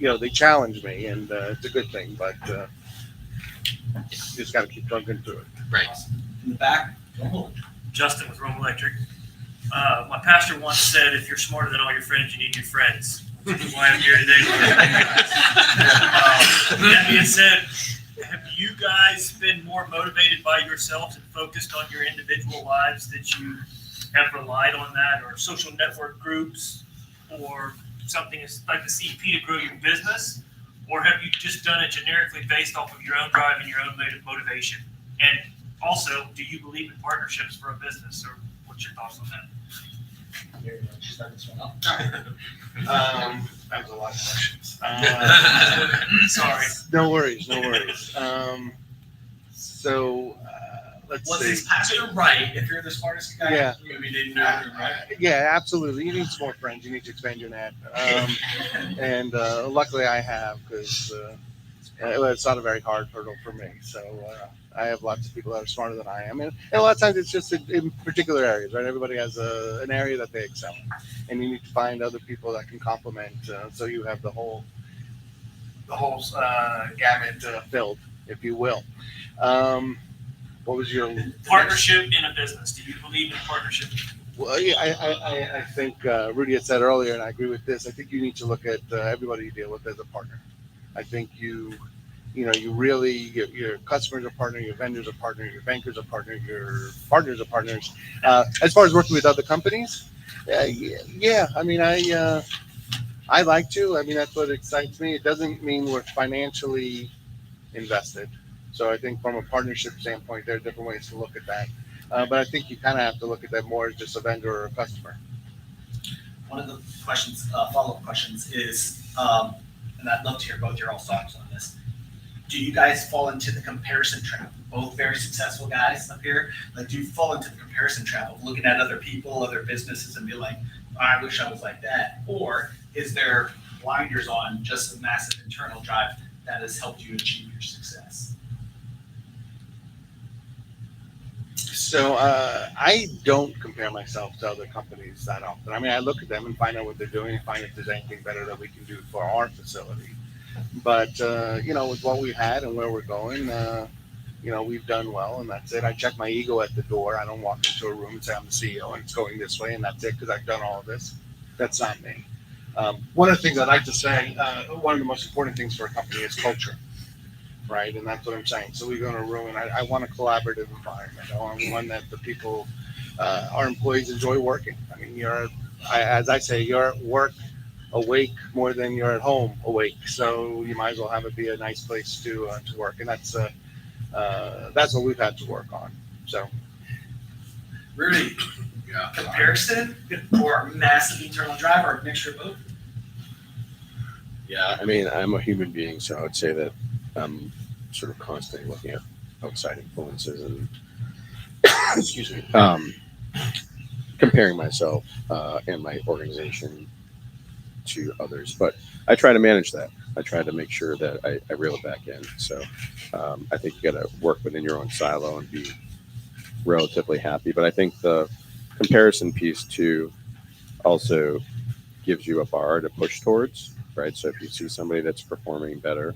You know, they challenge me, and it's a good thing, but you just got to keep plugging through it. Right. In the back. Justin with Rome Electric. My pastor once said, if you're smarter than all your friends, you need new friends. Which is why I'm here today. That being said, have you guys been more motivated by yourselves and focused on your individual lives that you have relied on that, or social network groups, or something like the CEP to grow your business? Or have you just done it generically based off of your own drive and your own motivation? And also, do you believe in partnerships for a business, or what's your thoughts on that? That was a lot of questions. Sorry. No worries. So let's Was see. his pastor right? If you're the smartest guy, Yeah. maybe they knew it, right? Yeah, absolutely. You need some more friends. You need to expand your net. And luckily I have, because it's not a very hard hurdle for me. So I have lots of people that are smarter than I am. And a lot of times it's just in particular areas, right? Everybody has an area that they excel in. And you need to find other people that can complement, so you have the whole gamut filled, if you will. What was your Partnership in a business. Do you believe in partnership? Well, yeah, I think Rudy had said earlier, and I agree with this. I think you need to look at everybody you deal with as a partner. I think you really, your customers are partner, your vendors are partner, your bankers are partner, your partners are partners. As far as working with other companies, yeah. I mean, I like to. I mean, that's what excites me. It doesn't mean we're financially invested. So I think from a partnership standpoint, there are different ways to look at that. But I think you kind of have to look at that more as just a vendor or a customer. one of the questions, follow-up questions is, and I'd love to hear both your all thoughts on this. Do you guys fall into the comparison trap? Both very successful guys up here. Like, do you fall into the comparison trap of looking at other people, other businesses, and be like, I wish I was like that? Or is there blinders on, just a massive internal drive that has helped you achieve your success? So I don't compare myself to other companies that often. I mean, I look at them and find out what they're doing and find if there's anything better that we can do for our facility. But with what we had and where we're going, we've done well, and that's it. I check my ego at the door. I don't walk into a room and say I'm the CEO and it's going this way, and that's it because I've done all of this. That's not me. One of the things I'd like to say, one of the most important things for a company is culture. Right, and that's what I'm saying. So we go in a room, and I want a collaborative environment. I want one that the people, our employees, enjoy working. I mean, as I say, you're at work awake more than you're at home awake. So you might as well have it be a nice place to work, and that's what we've had to work on. So, Rudy, comparison or massive internal drive, or a mixture of both? Yeah, I mean, I'm a human being, so I would say that I'm sort of constantly looking at outside influences and excuse me, comparing myself and my organization to others. But I try to manage that. I try to make sure that I reel it back in. So I think you got to work within your own silo and be relatively happy. But I think the comparison piece too also gives you a bar to push towards, right? So if you see somebody that's performing better,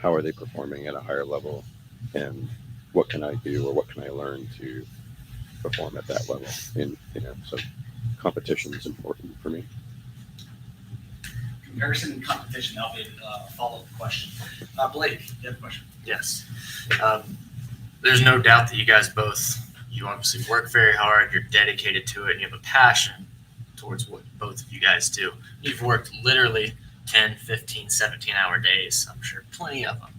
how are they performing at a higher level, and what can I do or what can I learn to perform at that level? And so competition is important for me. Comparison and competition. That'll be a follow-up question. Blake, you have a question? Yes. There's no doubt that you obviously work very hard, you're dedicated to it, and you have a passion towards what both of you guys do. You've worked literally 10, 15, 17-hour days. I'm sure plenty of them.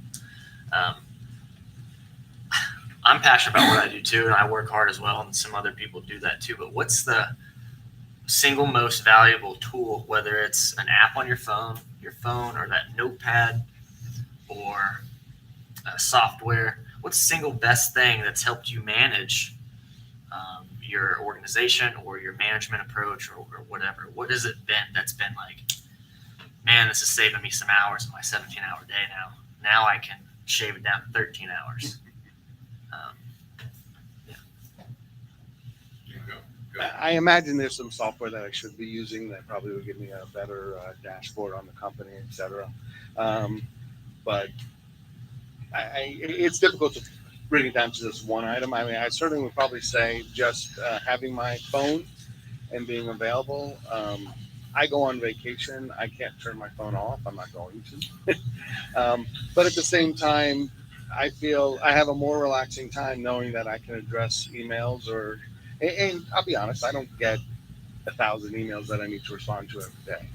I'm passionate about what I do too, and I work hard as well, and some other people do that too. But what's the single most valuable tool, whether it's an app on your phone, or that notepad, or software? What's the single best thing that's helped you manage your organization or your management approach or whatever? What has it been that's been like, man, this is saving me some hours in my 17-hour day now. Now I can shave it down to 13 hours. I imagine there's some software that I should be using that probably would give me a better dashboard on the company, et cetera. But it's difficult to bring it down to this one item. I mean, I certainly would probably say just having my phone and being available. I go on vacation. I can't turn my phone off. I'm not going to. But at the same time, I feel I have a more relaxing time knowing that I can address emails and I'll be honest, I don't get 1,000 emails that I need to respond to every day.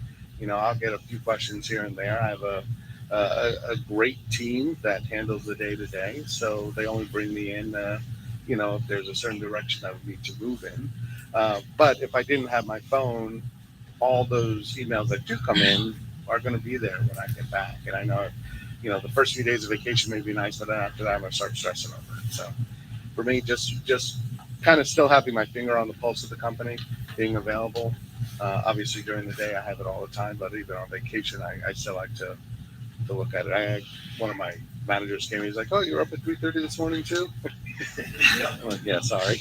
I'll get a few questions here and there. I have a great team that handles the day-to-day, so they only bring me in, if there's a certain direction I would need to move in. But if I didn't have my phone, all those emails that do come in are going to be there when I get back. And I know, the first few days of vacation may be nice, but then after that, I'm going to start stressing over it. So for me, just kind of still having my finger on the pulse of the company, being available. Obviously, during the day, I have it all the time, but even on vacation, I still like to look at it. One of my managers came in, he's like, "Oh, you're up at 3:30 this morning too?" I'm like, "Yeah, sorry."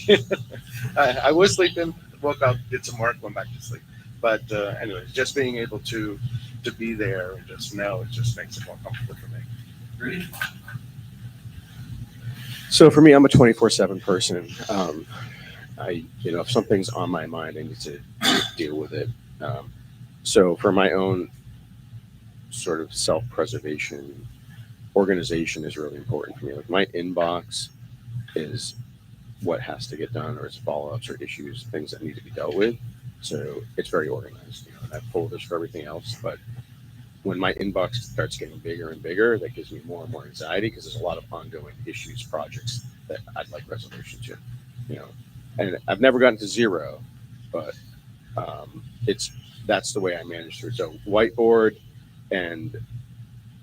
I was sleeping, woke up, did some work, went back to sleep. But anyways, just being able to be there and just know, it just makes it more comfortable for me. Rudy? So for me, I'm a 24/7 person. If something's on my mind, I need to deal with it. So for my own sort of self-preservation, organization is really important for me. Like my inbox is what has to get done, or it's follow-ups or issues, things that need to be dealt with. So it's very organized. And I have folders for everything else, but when my inbox starts getting bigger and bigger, that gives me more and more anxiety because there's a lot of ongoing issues, projects that I'd like resolution to, And I've never gotten to zero, but That's the way I manage through. So whiteboard and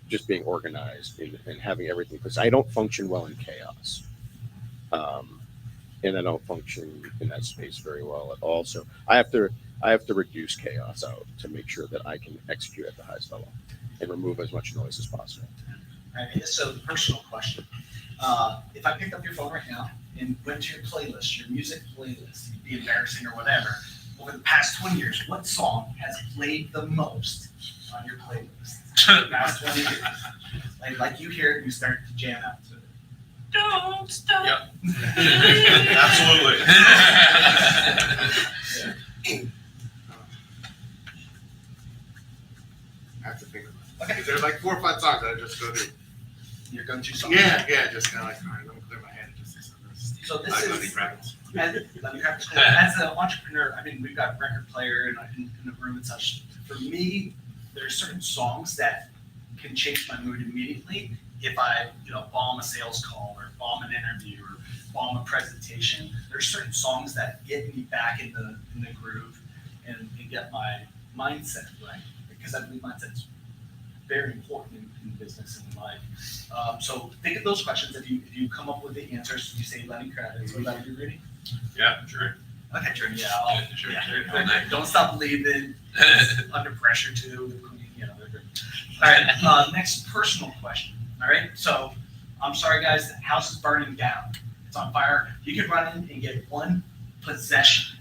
just being organized and having everything, because I don't function well in chaos. And I don't function in that space very well at all. So I have to reduce chaos out to make sure that I can execute at the highest level and remove as much noise as possible. All right, so the personal question. If I picked up your phone right now and went to your playlist, your music playlist, it'd be embarrassing or whatever, over the past 20 years, what song has played the most on your playlist? The past 20 years. Like you hear it and you start to jam out to it. Don't stop. Yep. Absolutely. I have to think about it. Okay. There's like 4 or 5 songs that I just go through. Your go-to song? Yeah, just kind of like, all right, let me clear my head. So this I is, Lenny Kravitz. as an entrepreneur, I mean, we've got a record player in the room and such. For me, there's certain songs that can change my mood immediately if I, bomb a sales call or bomb an interview or bomb a presentation. There's certain songs that get me back in the groove and get my mindset right, because I believe mindset's very important in business and in life. So think of those questions. If you come up with the answers, you say Lenny Kravitz. What about you, Rudy? Yeah, sure. Okay, sure. Yeah, Sure. Don't stop believing. Under pressure too. They're good. All right. Next personal question. All right. So I'm sorry, guys. The house is burning down. It's on fire. You could run in and get one possession.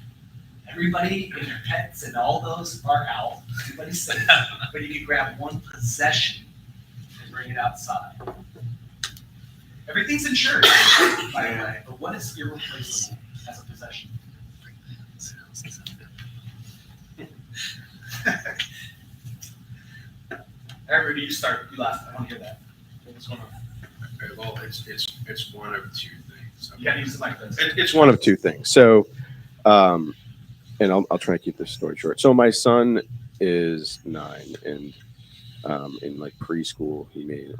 Everybody and their pets and all those are out. Everybody's safe. But you could grab one possession and bring it outside. Everything's insured, by the way. But what is irreplaceable as a possession? Rudy, you start. You last. I want to hear that. What's going on? Okay, well, it's one of 2 things. You gotta use the mic. It's one of 2 things. So, and I'll try to keep this story short. So my son is 9, and in like preschool, he made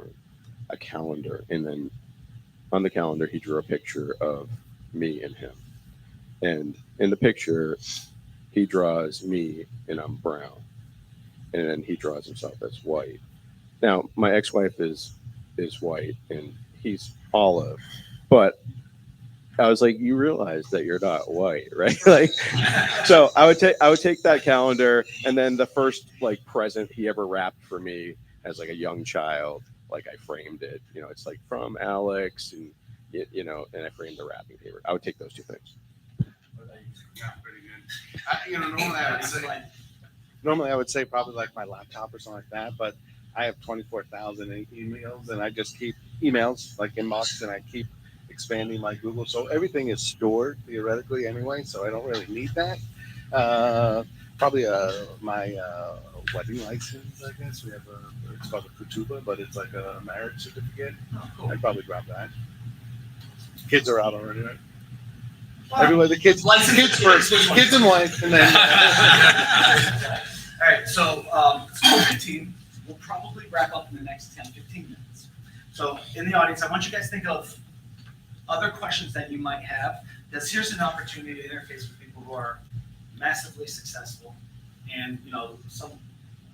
a calendar, and then on the calendar he drew a picture of me and him, and in the picture he draws me and I'm brown, and then he draws himself as white. Now my ex-wife is white and he's olive, but I was like, you realize that you're not white, right? Like, so I would take that calendar, and then the first like present he ever wrapped for me as like a young child, like I framed it. It's like from Alex, and and I framed the wrapping paper. I would take those 2 things. Yeah, pretty good. Normally I would say probably like my laptop or something like that, but I have 24,000 emails, and I just keep emails like inbox, and I keep expanding my Google. So everything is stored theoretically anyway, so I don't really need that. Probably my wedding license, I guess. We have it's called a ketubah, but it's like a marriage certificate. Oh, cool. I'd probably grab that. Kids are out already, right? Well, everybody, the kids first, kids and wife, and then. All right, so it's 4:15. We'll probably wrap up in the next 10, 15 minutes. So in the audience, I want you guys to think of other questions that you might have, because here's an opportunity to interface with people who are massively successful, and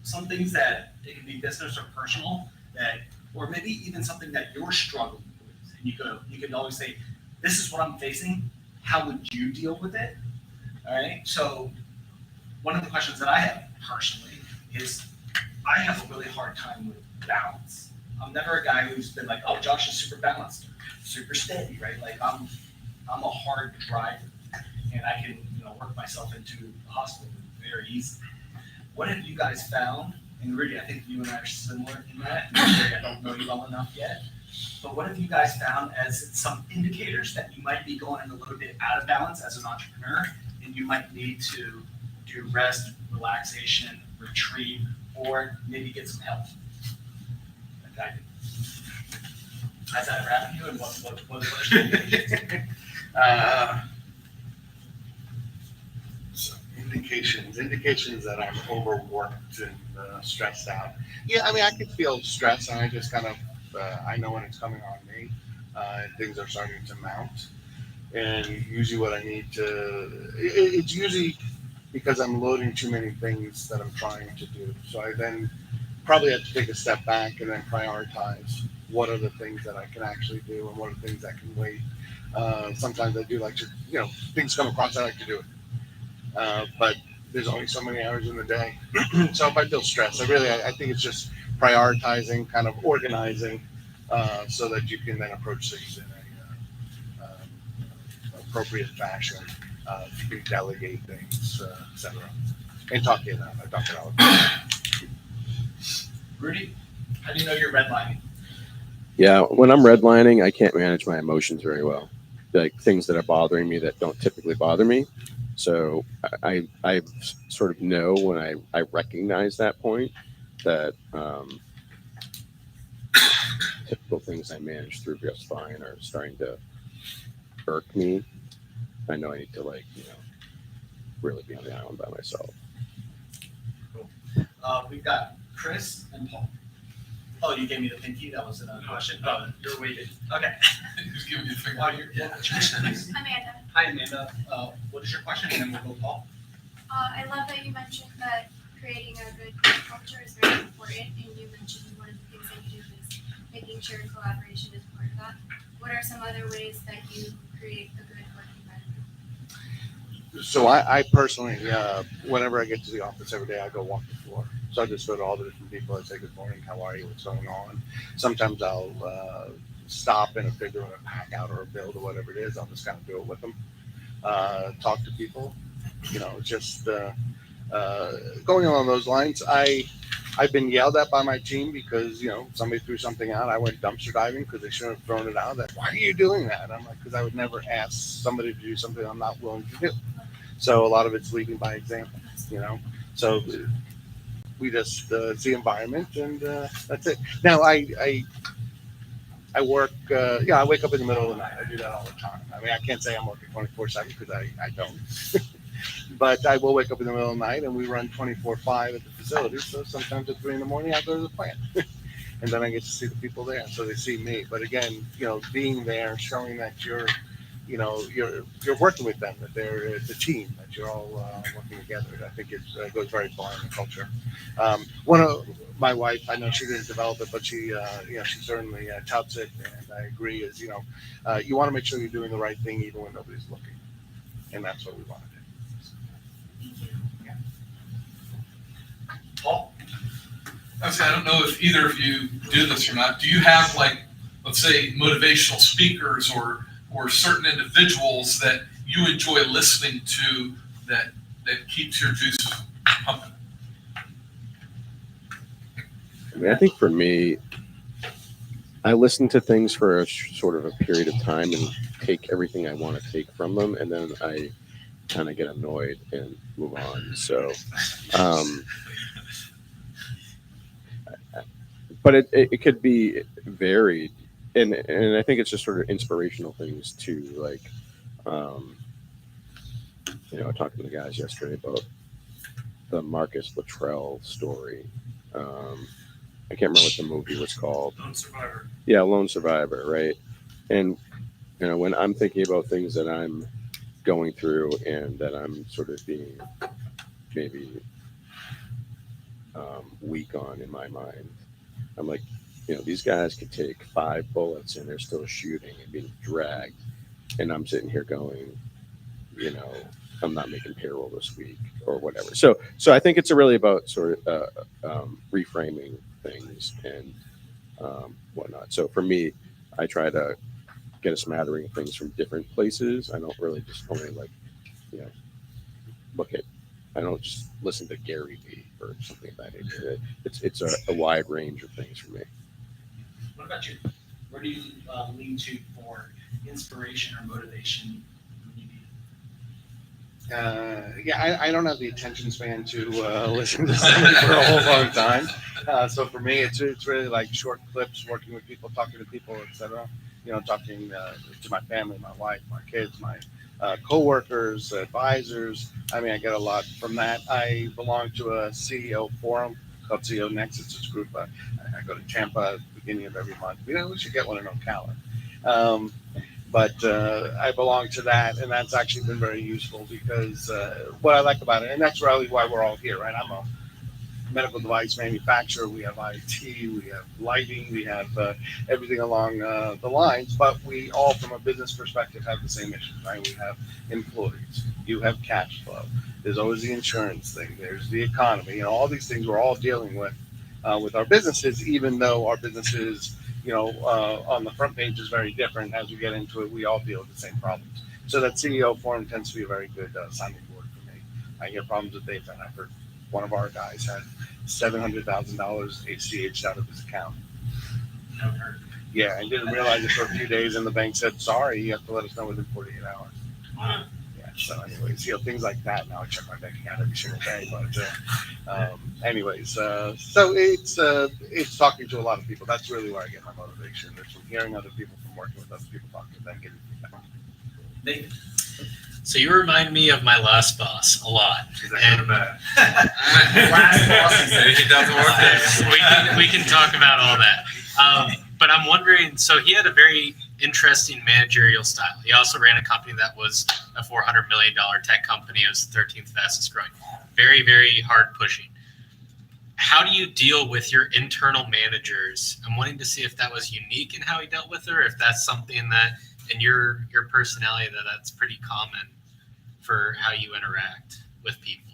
some things that it can be business or personal, that, or maybe even something that you're struggling with, and you can always say, this is what I'm facing. How would you deal with it? All right. So one of the questions that I have personally is, I have a really hard time with balance. I'm never a guy who's been like, oh, Josh is super balanced, super steady, right? Like I'm a hard driver, and I can work myself into the hospital very easily. What have you guys found? And Rudy, I think you and I are similar in that. I don't know you well enough yet. But what have you guys found as some indicators that you might be going a little bit out of balance as an entrepreneur, and you might need to do rest, relaxation, retreat, or maybe get some help? Like I did. Has that ever happened to you, and what are some indications? So indications that I'm overworked and stressed out. Yeah, I mean, I could feel stress, and I just kind of, I know when it's coming on me, and things are starting to mount. And usually what I need to, it's usually because I'm loading too many things that I'm trying to do. So I then probably have to take a step back and then prioritize what are the things that I can actually do and what are the things that can wait. Sometimes I do like to, things come across, I like to do it. But there's only so many hours in the day. So if I feel stressed, I think it's just prioritizing, kind of organizing, so that you can then approach things in a appropriate fashion. You can delegate things, etc. And talk it out. I talk it out. Rudy, how do you know you're redlining? Yeah, when I'm redlining, I can't manage my emotions very well. Like things that are bothering me that don't typically bother me. So I sort of know when I recognize that point that typical things I manage through just fine are starting to irk me. I know I need to really be on the island by myself. We've got Chris and Paul. Oh, you gave me the pinky. That was another question. Oh, you're waiting. Okay. Who's giving you the finger? Oh, yeah. Amanda, Hi, Amanda. What is your question? And then we'll go Paul. I love that you mentioned that creating a good work culture is very important, and you mentioned one of the things that you do is making sure collaboration is part of that. What are some other ways that you create a good work environment? So I personally, whenever I get to the office every day, I go walk the floor. So I just go to all the different people. I say, good morning, how are you, what's going on? Sometimes I'll stop in a figure or a pack out or a build or whatever it is. I'll just kind of do it with them. Talk to people, just going along those lines. I've been yelled at by my team because, somebody threw something out. I went dumpster diving because they shouldn't have thrown it out. Like, why are you doing that? I'm like, because I would never ask somebody to do something I'm not willing to do. So a lot of it's leading by example, So we just it's the environment, and that's it. Now I work. I wake up in the middle of the night. I do that all the time. I mean, I can't say I'm working 24/7 because I don't. But I will wake up in the middle of the night, and we run 24/5 at the facility. So sometimes at 3 a.m, I go to the plant, and then I get to see the people there, so they see me. But again, being there, showing that you're working with them, that they're the team, that you're all working together. I think it goes very far in the culture. One of my wife, I know she didn't develop it, but she certainly touts it, and I agree. Is you want to make sure you're doing the right thing even when nobody's looking, and that's what we want to do. Paul? I don't know if either of you do this or not. Do you have let's say motivational speakers or certain individuals that you enjoy listening to that keeps your juice pumping? I mean, I think for me, I listen to things for a sort of a period of time and take everything I want to take from them, and then I kind of get annoyed and move on. So, but it could be varied, and I think it's just sort of inspirational things too. Like, I talked to the guys yesterday about the Marcus Luttrell story. I can't remember what the movie was called. Lone Survivor. Yeah, Lone Survivor, right? And when I'm thinking about things that I'm going through and that I'm sort of being maybe weak on in my mind, I'm like, these guys could take 5 bullets and they're still shooting and being dragged, and I'm sitting here going, I'm not making payroll this week or whatever. So I think it's really about sort of reframing things and whatnot. So for me, I try to get a smattering of things from different places. I don't really just only I don't just listen to Gary Vee or something of that nature. It's a wide range of things for me. What about you? Where do you lean to for inspiration or motivation when you need it? I don't have the attention span to listen to something for a whole long time. So for me, it's really like short clips, working with people, talking to people, etc. Talking to my family, my wife, my kids, my co-workers, advisors. I mean, I get a lot from that. I belong to a CEO forum called CEO Nexus. It's a group. I go to Tampa at the beginning of every month. We should get one in Ocala. But I belong to that, and that's actually been very useful because what I like about it, and that's really why we're all here, right? I'm a medical device manufacturer. We have IT, we have lighting, we have everything along the lines, but we all, from a business perspective, have the same issues, right? We have employees, you have cash flow, there's always the insurance thing, there's the economy, all these things we're all dealing with our businesses, even though our businesses, on the front page is very different. As we get into it, we all deal with the same problems. So that CEO forum tends to be a very good sounding board for me. I hear problems with data, and I've heard one of our guys had $700,000 ACH out of his account. Yeah, and didn't realize it for a few days, and the bank said, sorry, you have to let us know within 48 hours. Yeah, so anyways, things like that. Now I check my bank account every single day, but anyways, so it's talking to a lot of people. That's really where I get my motivation. It's from hearing other people, from working with other people, talking to them, getting feedback. So you remind me of my last boss a lot. And Last boss, he doesn't work there. we can talk about all that. But I'm wondering, so he had a very interesting managerial style. He also ran a company that was a $400 million tech company. It was the 13th fastest growing. Very, very hard pushing. How do you deal with your internal managers? I'm wanting to see if that was unique in how he dealt with it, or if that's something that in your personality that's pretty common for how you interact with people.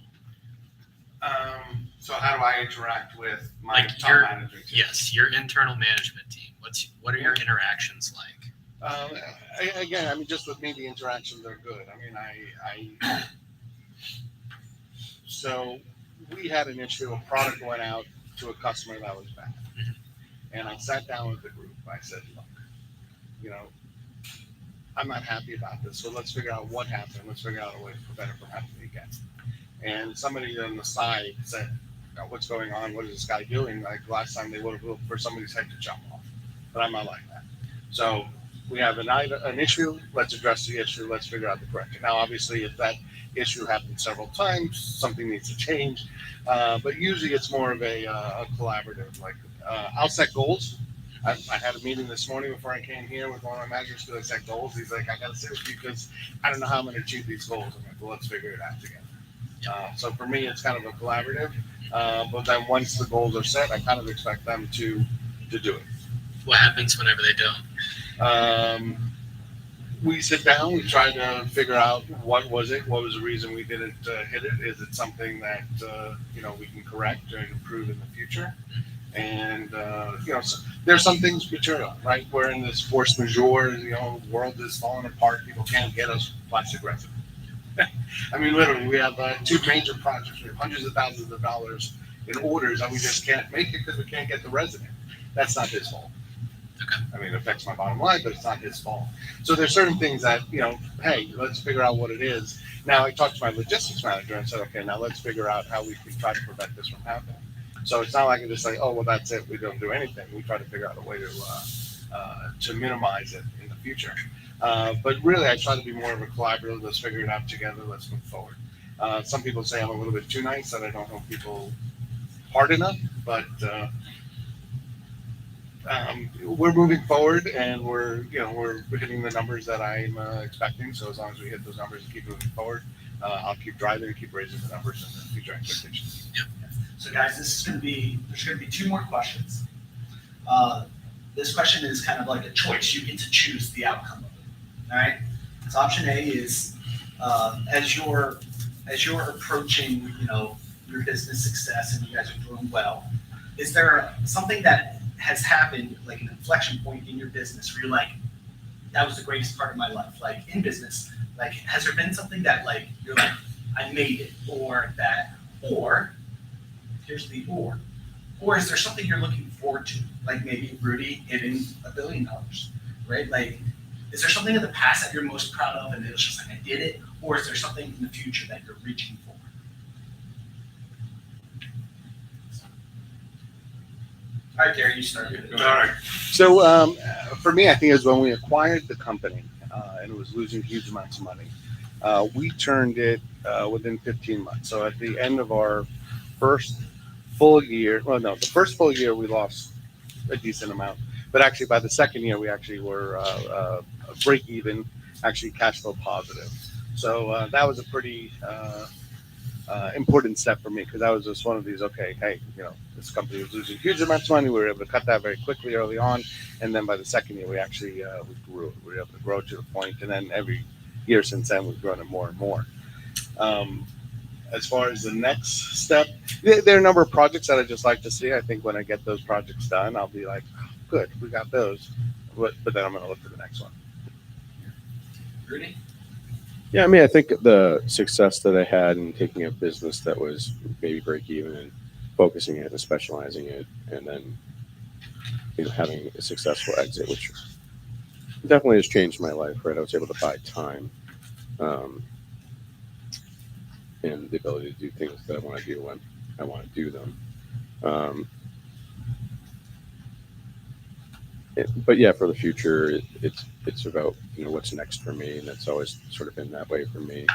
So how do I interact with my top management team? Yes, your internal management team. What are your interactions like? Again, just with me, the interactions are good. So we had an issue. A product went out to a customer that was bad, and I sat down with the group. I said, look, I'm not happy about this, so let's figure out what happened. Let's figure out a way to prevent it from happening again. And somebody on the side said, what's going on? What is this guy doing? Like last time they would have looked for somebody's head to jump off, but I'm not like that. So we have an issue. Let's address the issue. Let's figure out the correction. Now, obviously, if that issue happens several times, something needs to change. But usually it's more of a collaborative. Like I'll set goals. I had a meeting this morning before I came here with one of my managers because I set goals. He's like, I got to sit with you because I don't know how I'm going to achieve these goals. I'm like, well, let's figure it out together. So for me, it's kind of a collaborative. But then once the goals are set, I kind of expect them to do it. What happens whenever they don't? We sit down, we try to figure out what was the reason we didn't hit it. Is it something that we can correct or improve in the future? And so there's some things material, right? We're in this force majeure, the world is falling apart. People can't get us plastic resin. Literally, we have two major projects. We have hundreds of thousands of dollars in orders, and we just can't make it because we can't get the resin in. That's not his fault. Okay. It affects my bottom line, but it's not his fault. So there's certain things that, hey, let's figure out what it is. Now, I talked to my logistics manager and said, okay, now let's figure out how we can try to prevent this from happening. So it's not like I just say, oh, well, that's it. We don't do anything. We try to figure out a way to minimize it in the future. But really, I try to be more of a collaborative. Let's figure it out together. Let's move forward. Some people say I'm a little bit too nice, that I don't know people hard enough, but we're moving forward, and we're hitting the numbers that I'm expecting. So as long as we hit those numbers and keep moving forward, I'll keep driving and keep raising the numbers and the future expectations. Yep. So guys, there's going to be 2 more questions. This question is kind of like a choice. You get to choose the outcome of it. All right. So option A is as you're approaching your business success and you guys are doing well, is there something that has happened, like an inflection point in your business where you're like, that was the greatest part of my life, like in business? Like, has there been something that like you're like, I made it, or here's the or is there something you're looking forward to, like maybe Rudy hitting $1 billion, right? Like, is there something in the past that you're most proud of and it was just like, I did it, or is there something in the future that you're reaching for? All right, Gary, you start. All right. So for me, I think it was when we acquired the company and it was losing huge amounts of money. We turned it within 15 months. So at the end of our first full year, the first full year we lost a decent amount, but actually by the second year we actually were break even, actually cash flow positive. So that was a pretty important step for me, because that was just one of these, okay, hey, this company was losing huge amounts of money. We were able to cut that very quickly early on. And then by the second year, we actually we grew. We were able to grow to the point, and then every year since then, we've grown it more and more. As far as the next step, there are a number of projects that I just like to see. I think when I get those projects done, I'll be like, oh, good, we got those. But then I'm going to look for the next one. Rudy? Yeah, I mean, I think the success that I had in taking a business that was maybe break even and focusing it and specializing it, and then having a successful exit, which definitely has changed my life. Right, I was able to buy time, and the ability to do things that I want to do when I want to do them. But yeah, for the future, it's about what's next for me, and it's always sort of been that way for me.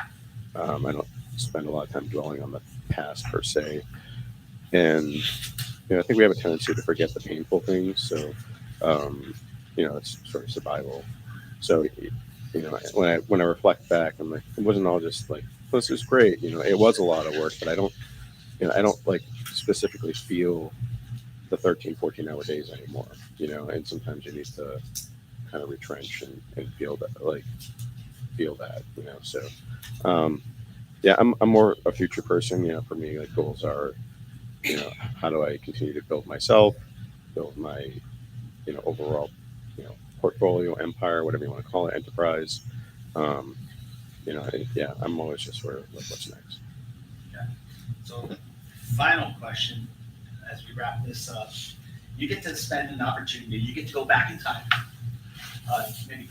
I don't spend a lot of time dwelling on the past per se, and I think we have a tendency to forget the painful things. So it's sort of survival. So when I reflect back, I'm like, it wasn't all just like, this is great. It was a lot of work, but I don't like specifically feel the 13, 14-hour days anymore. And sometimes you need to kind of retrench and feel that. So yeah, I'm more a future person. For me, like, goals are, how do I continue to build myself, build my overall portfolio, empire, whatever you want to call it, enterprise. Yeah, I'm always just sort of like, what's next. Okay. So, final question as we wrap this up. You get to spend an opportunity, you get to go back in time, maybe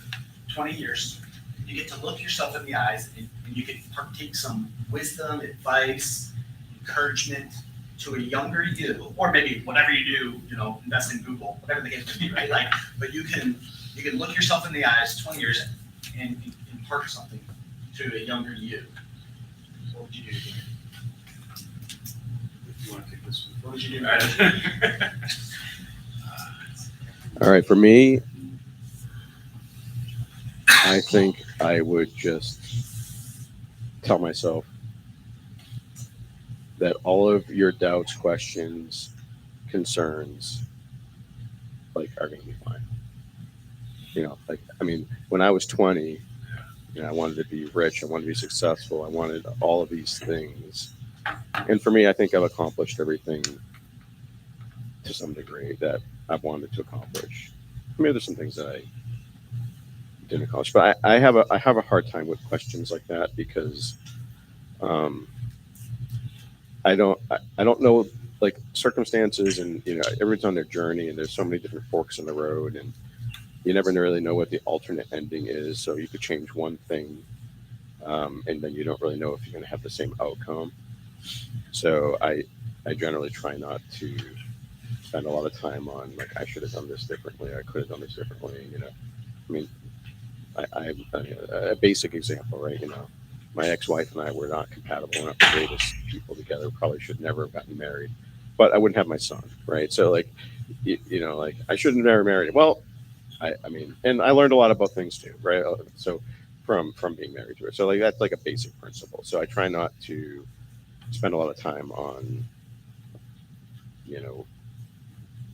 20 years. You get to look yourself in the eyes, and you can partake some wisdom, advice, encouragement to a younger you, or maybe whatever you do, invest in Google, whatever the case may be, right? Like, but you can look yourself in the eyes 20 years and impart something to a younger you. What would you do? If you want to take this one. What would you do? All right, for me, I think I would just tell myself that all of your doubts, questions, concerns, are going to be fine. When I was 20, I wanted to be rich, I wanted to be successful, I wanted all of these things. And for me, I think I've accomplished everything to some degree that I've wanted to accomplish. Maybe there's some things that I didn't accomplish, but I have a hard time with questions like that, because I don't know, like, circumstances, and everyone's on their journey, and there's so many different forks in the road, and you never really know what the alternate ending is. So you could change one thing, and then you don't really know if you're going to have the same outcome. So I generally try not to spend a lot of time on, like, I should have done this differently, I could have done this differently. A basic example, right? My ex-wife and I were not compatible. We're not the greatest people together. Probably should never have gotten married, but I wouldn't have my son, right? So, like, like, I shouldn't have never married. Well, and I learned a lot about things too, right? So from being married to her. So, like, that's like a basic principle. So I try not to spend a lot of time on,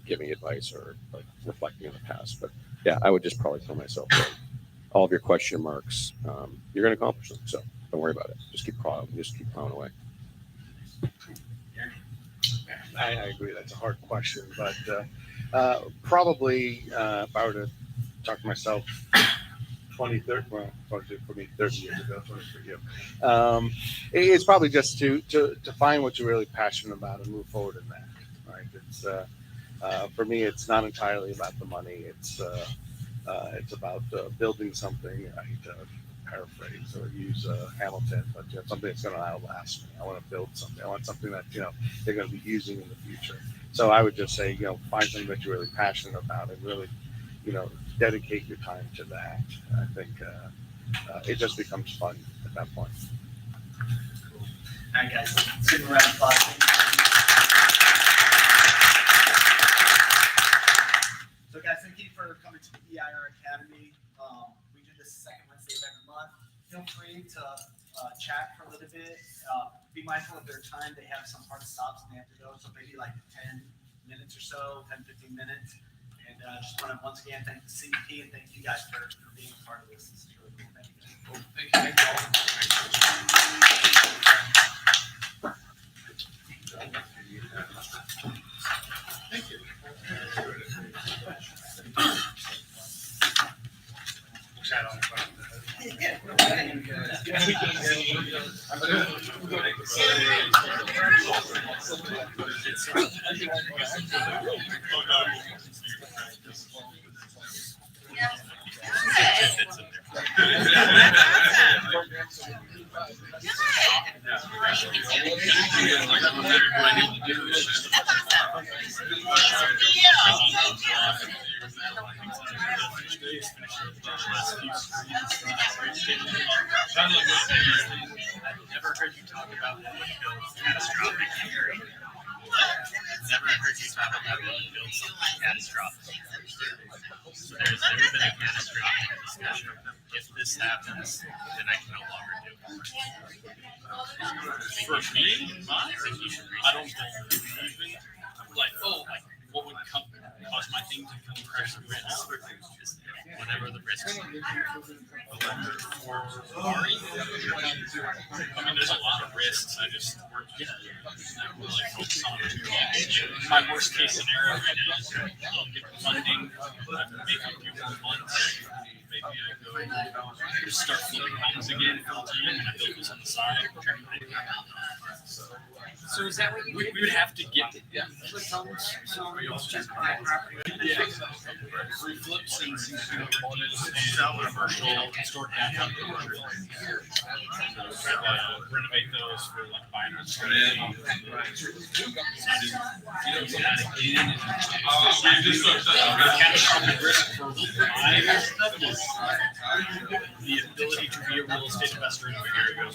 giving advice or, like, reflecting on the past. But yeah, I would just probably tell myself that all of your question marks, you're going to accomplish them. So don't worry about it. Just keep plowing away. I agree. That's a hard question, but probably if I were to talk to myself 20, 30, well, probably for me 30 years ago, 20 for you, it's probably just to find what you're really passionate about and move forward in that. Right? It's for me, it's not entirely about the money. It's about building something. I hate to paraphrase or use Hamilton, but something that's going to outlast me. I want to build something. I want something that they're going to be using in the future. So I would just say, find something that you're really passionate about and really, dedicate your time to that. I think it just becomes fun at that point. Cool. All right, guys, let's give a round of applause. So, guys, thank you for coming to the EiR Academy. We the second Wednesday of every month. Feel free to chat for a little bit. Be mindful of their time. They have some hard stops and they have to go, so maybe like 10 minutes or so, 10, 15 minutes. And just want to once again thank the CEP and thank you guys for being a part of this. This is really cool. Thank you guys. Cool. Thank you all. Thank you. Chat on the phone. I've never heard you talk about what builds catastrophic injury. Never heard you talk about what builds something catastrophic. So there's never been a catastrophic discussion. If this happens, then I can no longer do it. For me, I don't believe in like what would cause my thing to come crash the risk. Whatever the risk is. For Ari, I mean, there's a lot of risks. I just work not really focus on my worst case scenario right now is I'll get funding, maybe a few more months. Maybe I go just start flipping homes again full time and I build this on the side. So is that what you We would have to get flip homes. So we also just buy property. Yeah. Reflips and commercial store downtown. Renovate those for like buying or selling. Catastrophic risk for my stuff is the ability to be a real estate investor in America.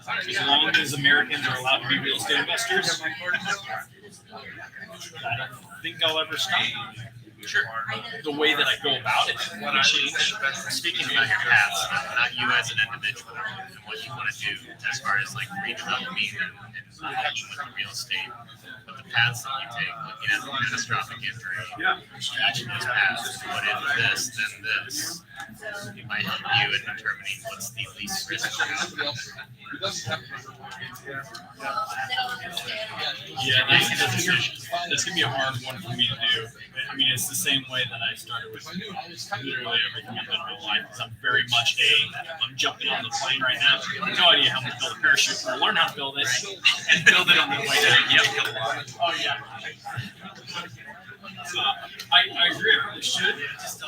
As long as Americans are allowed to be real estate investors, I don't think I'll ever stop. Sure. The way that I go about it will change. Speaking about your paths, not you as an individual, and what you want to do as far as like redeveloping and helping with the real estate, but the paths that you take, looking at the catastrophic injury, matching those paths, what if this, then this, it might help you in determining what's the least risk. Yeah, that's gonna be a hard one for me to do. I mean, it's the same way that I started with literally everything I've done in my life. Because I'm very much I'm jumping on the plane right now. I have no idea how to build a parachute, but I learn how to build it and build it on the way down. Yep. Oh yeah. So I agree. I really should. Just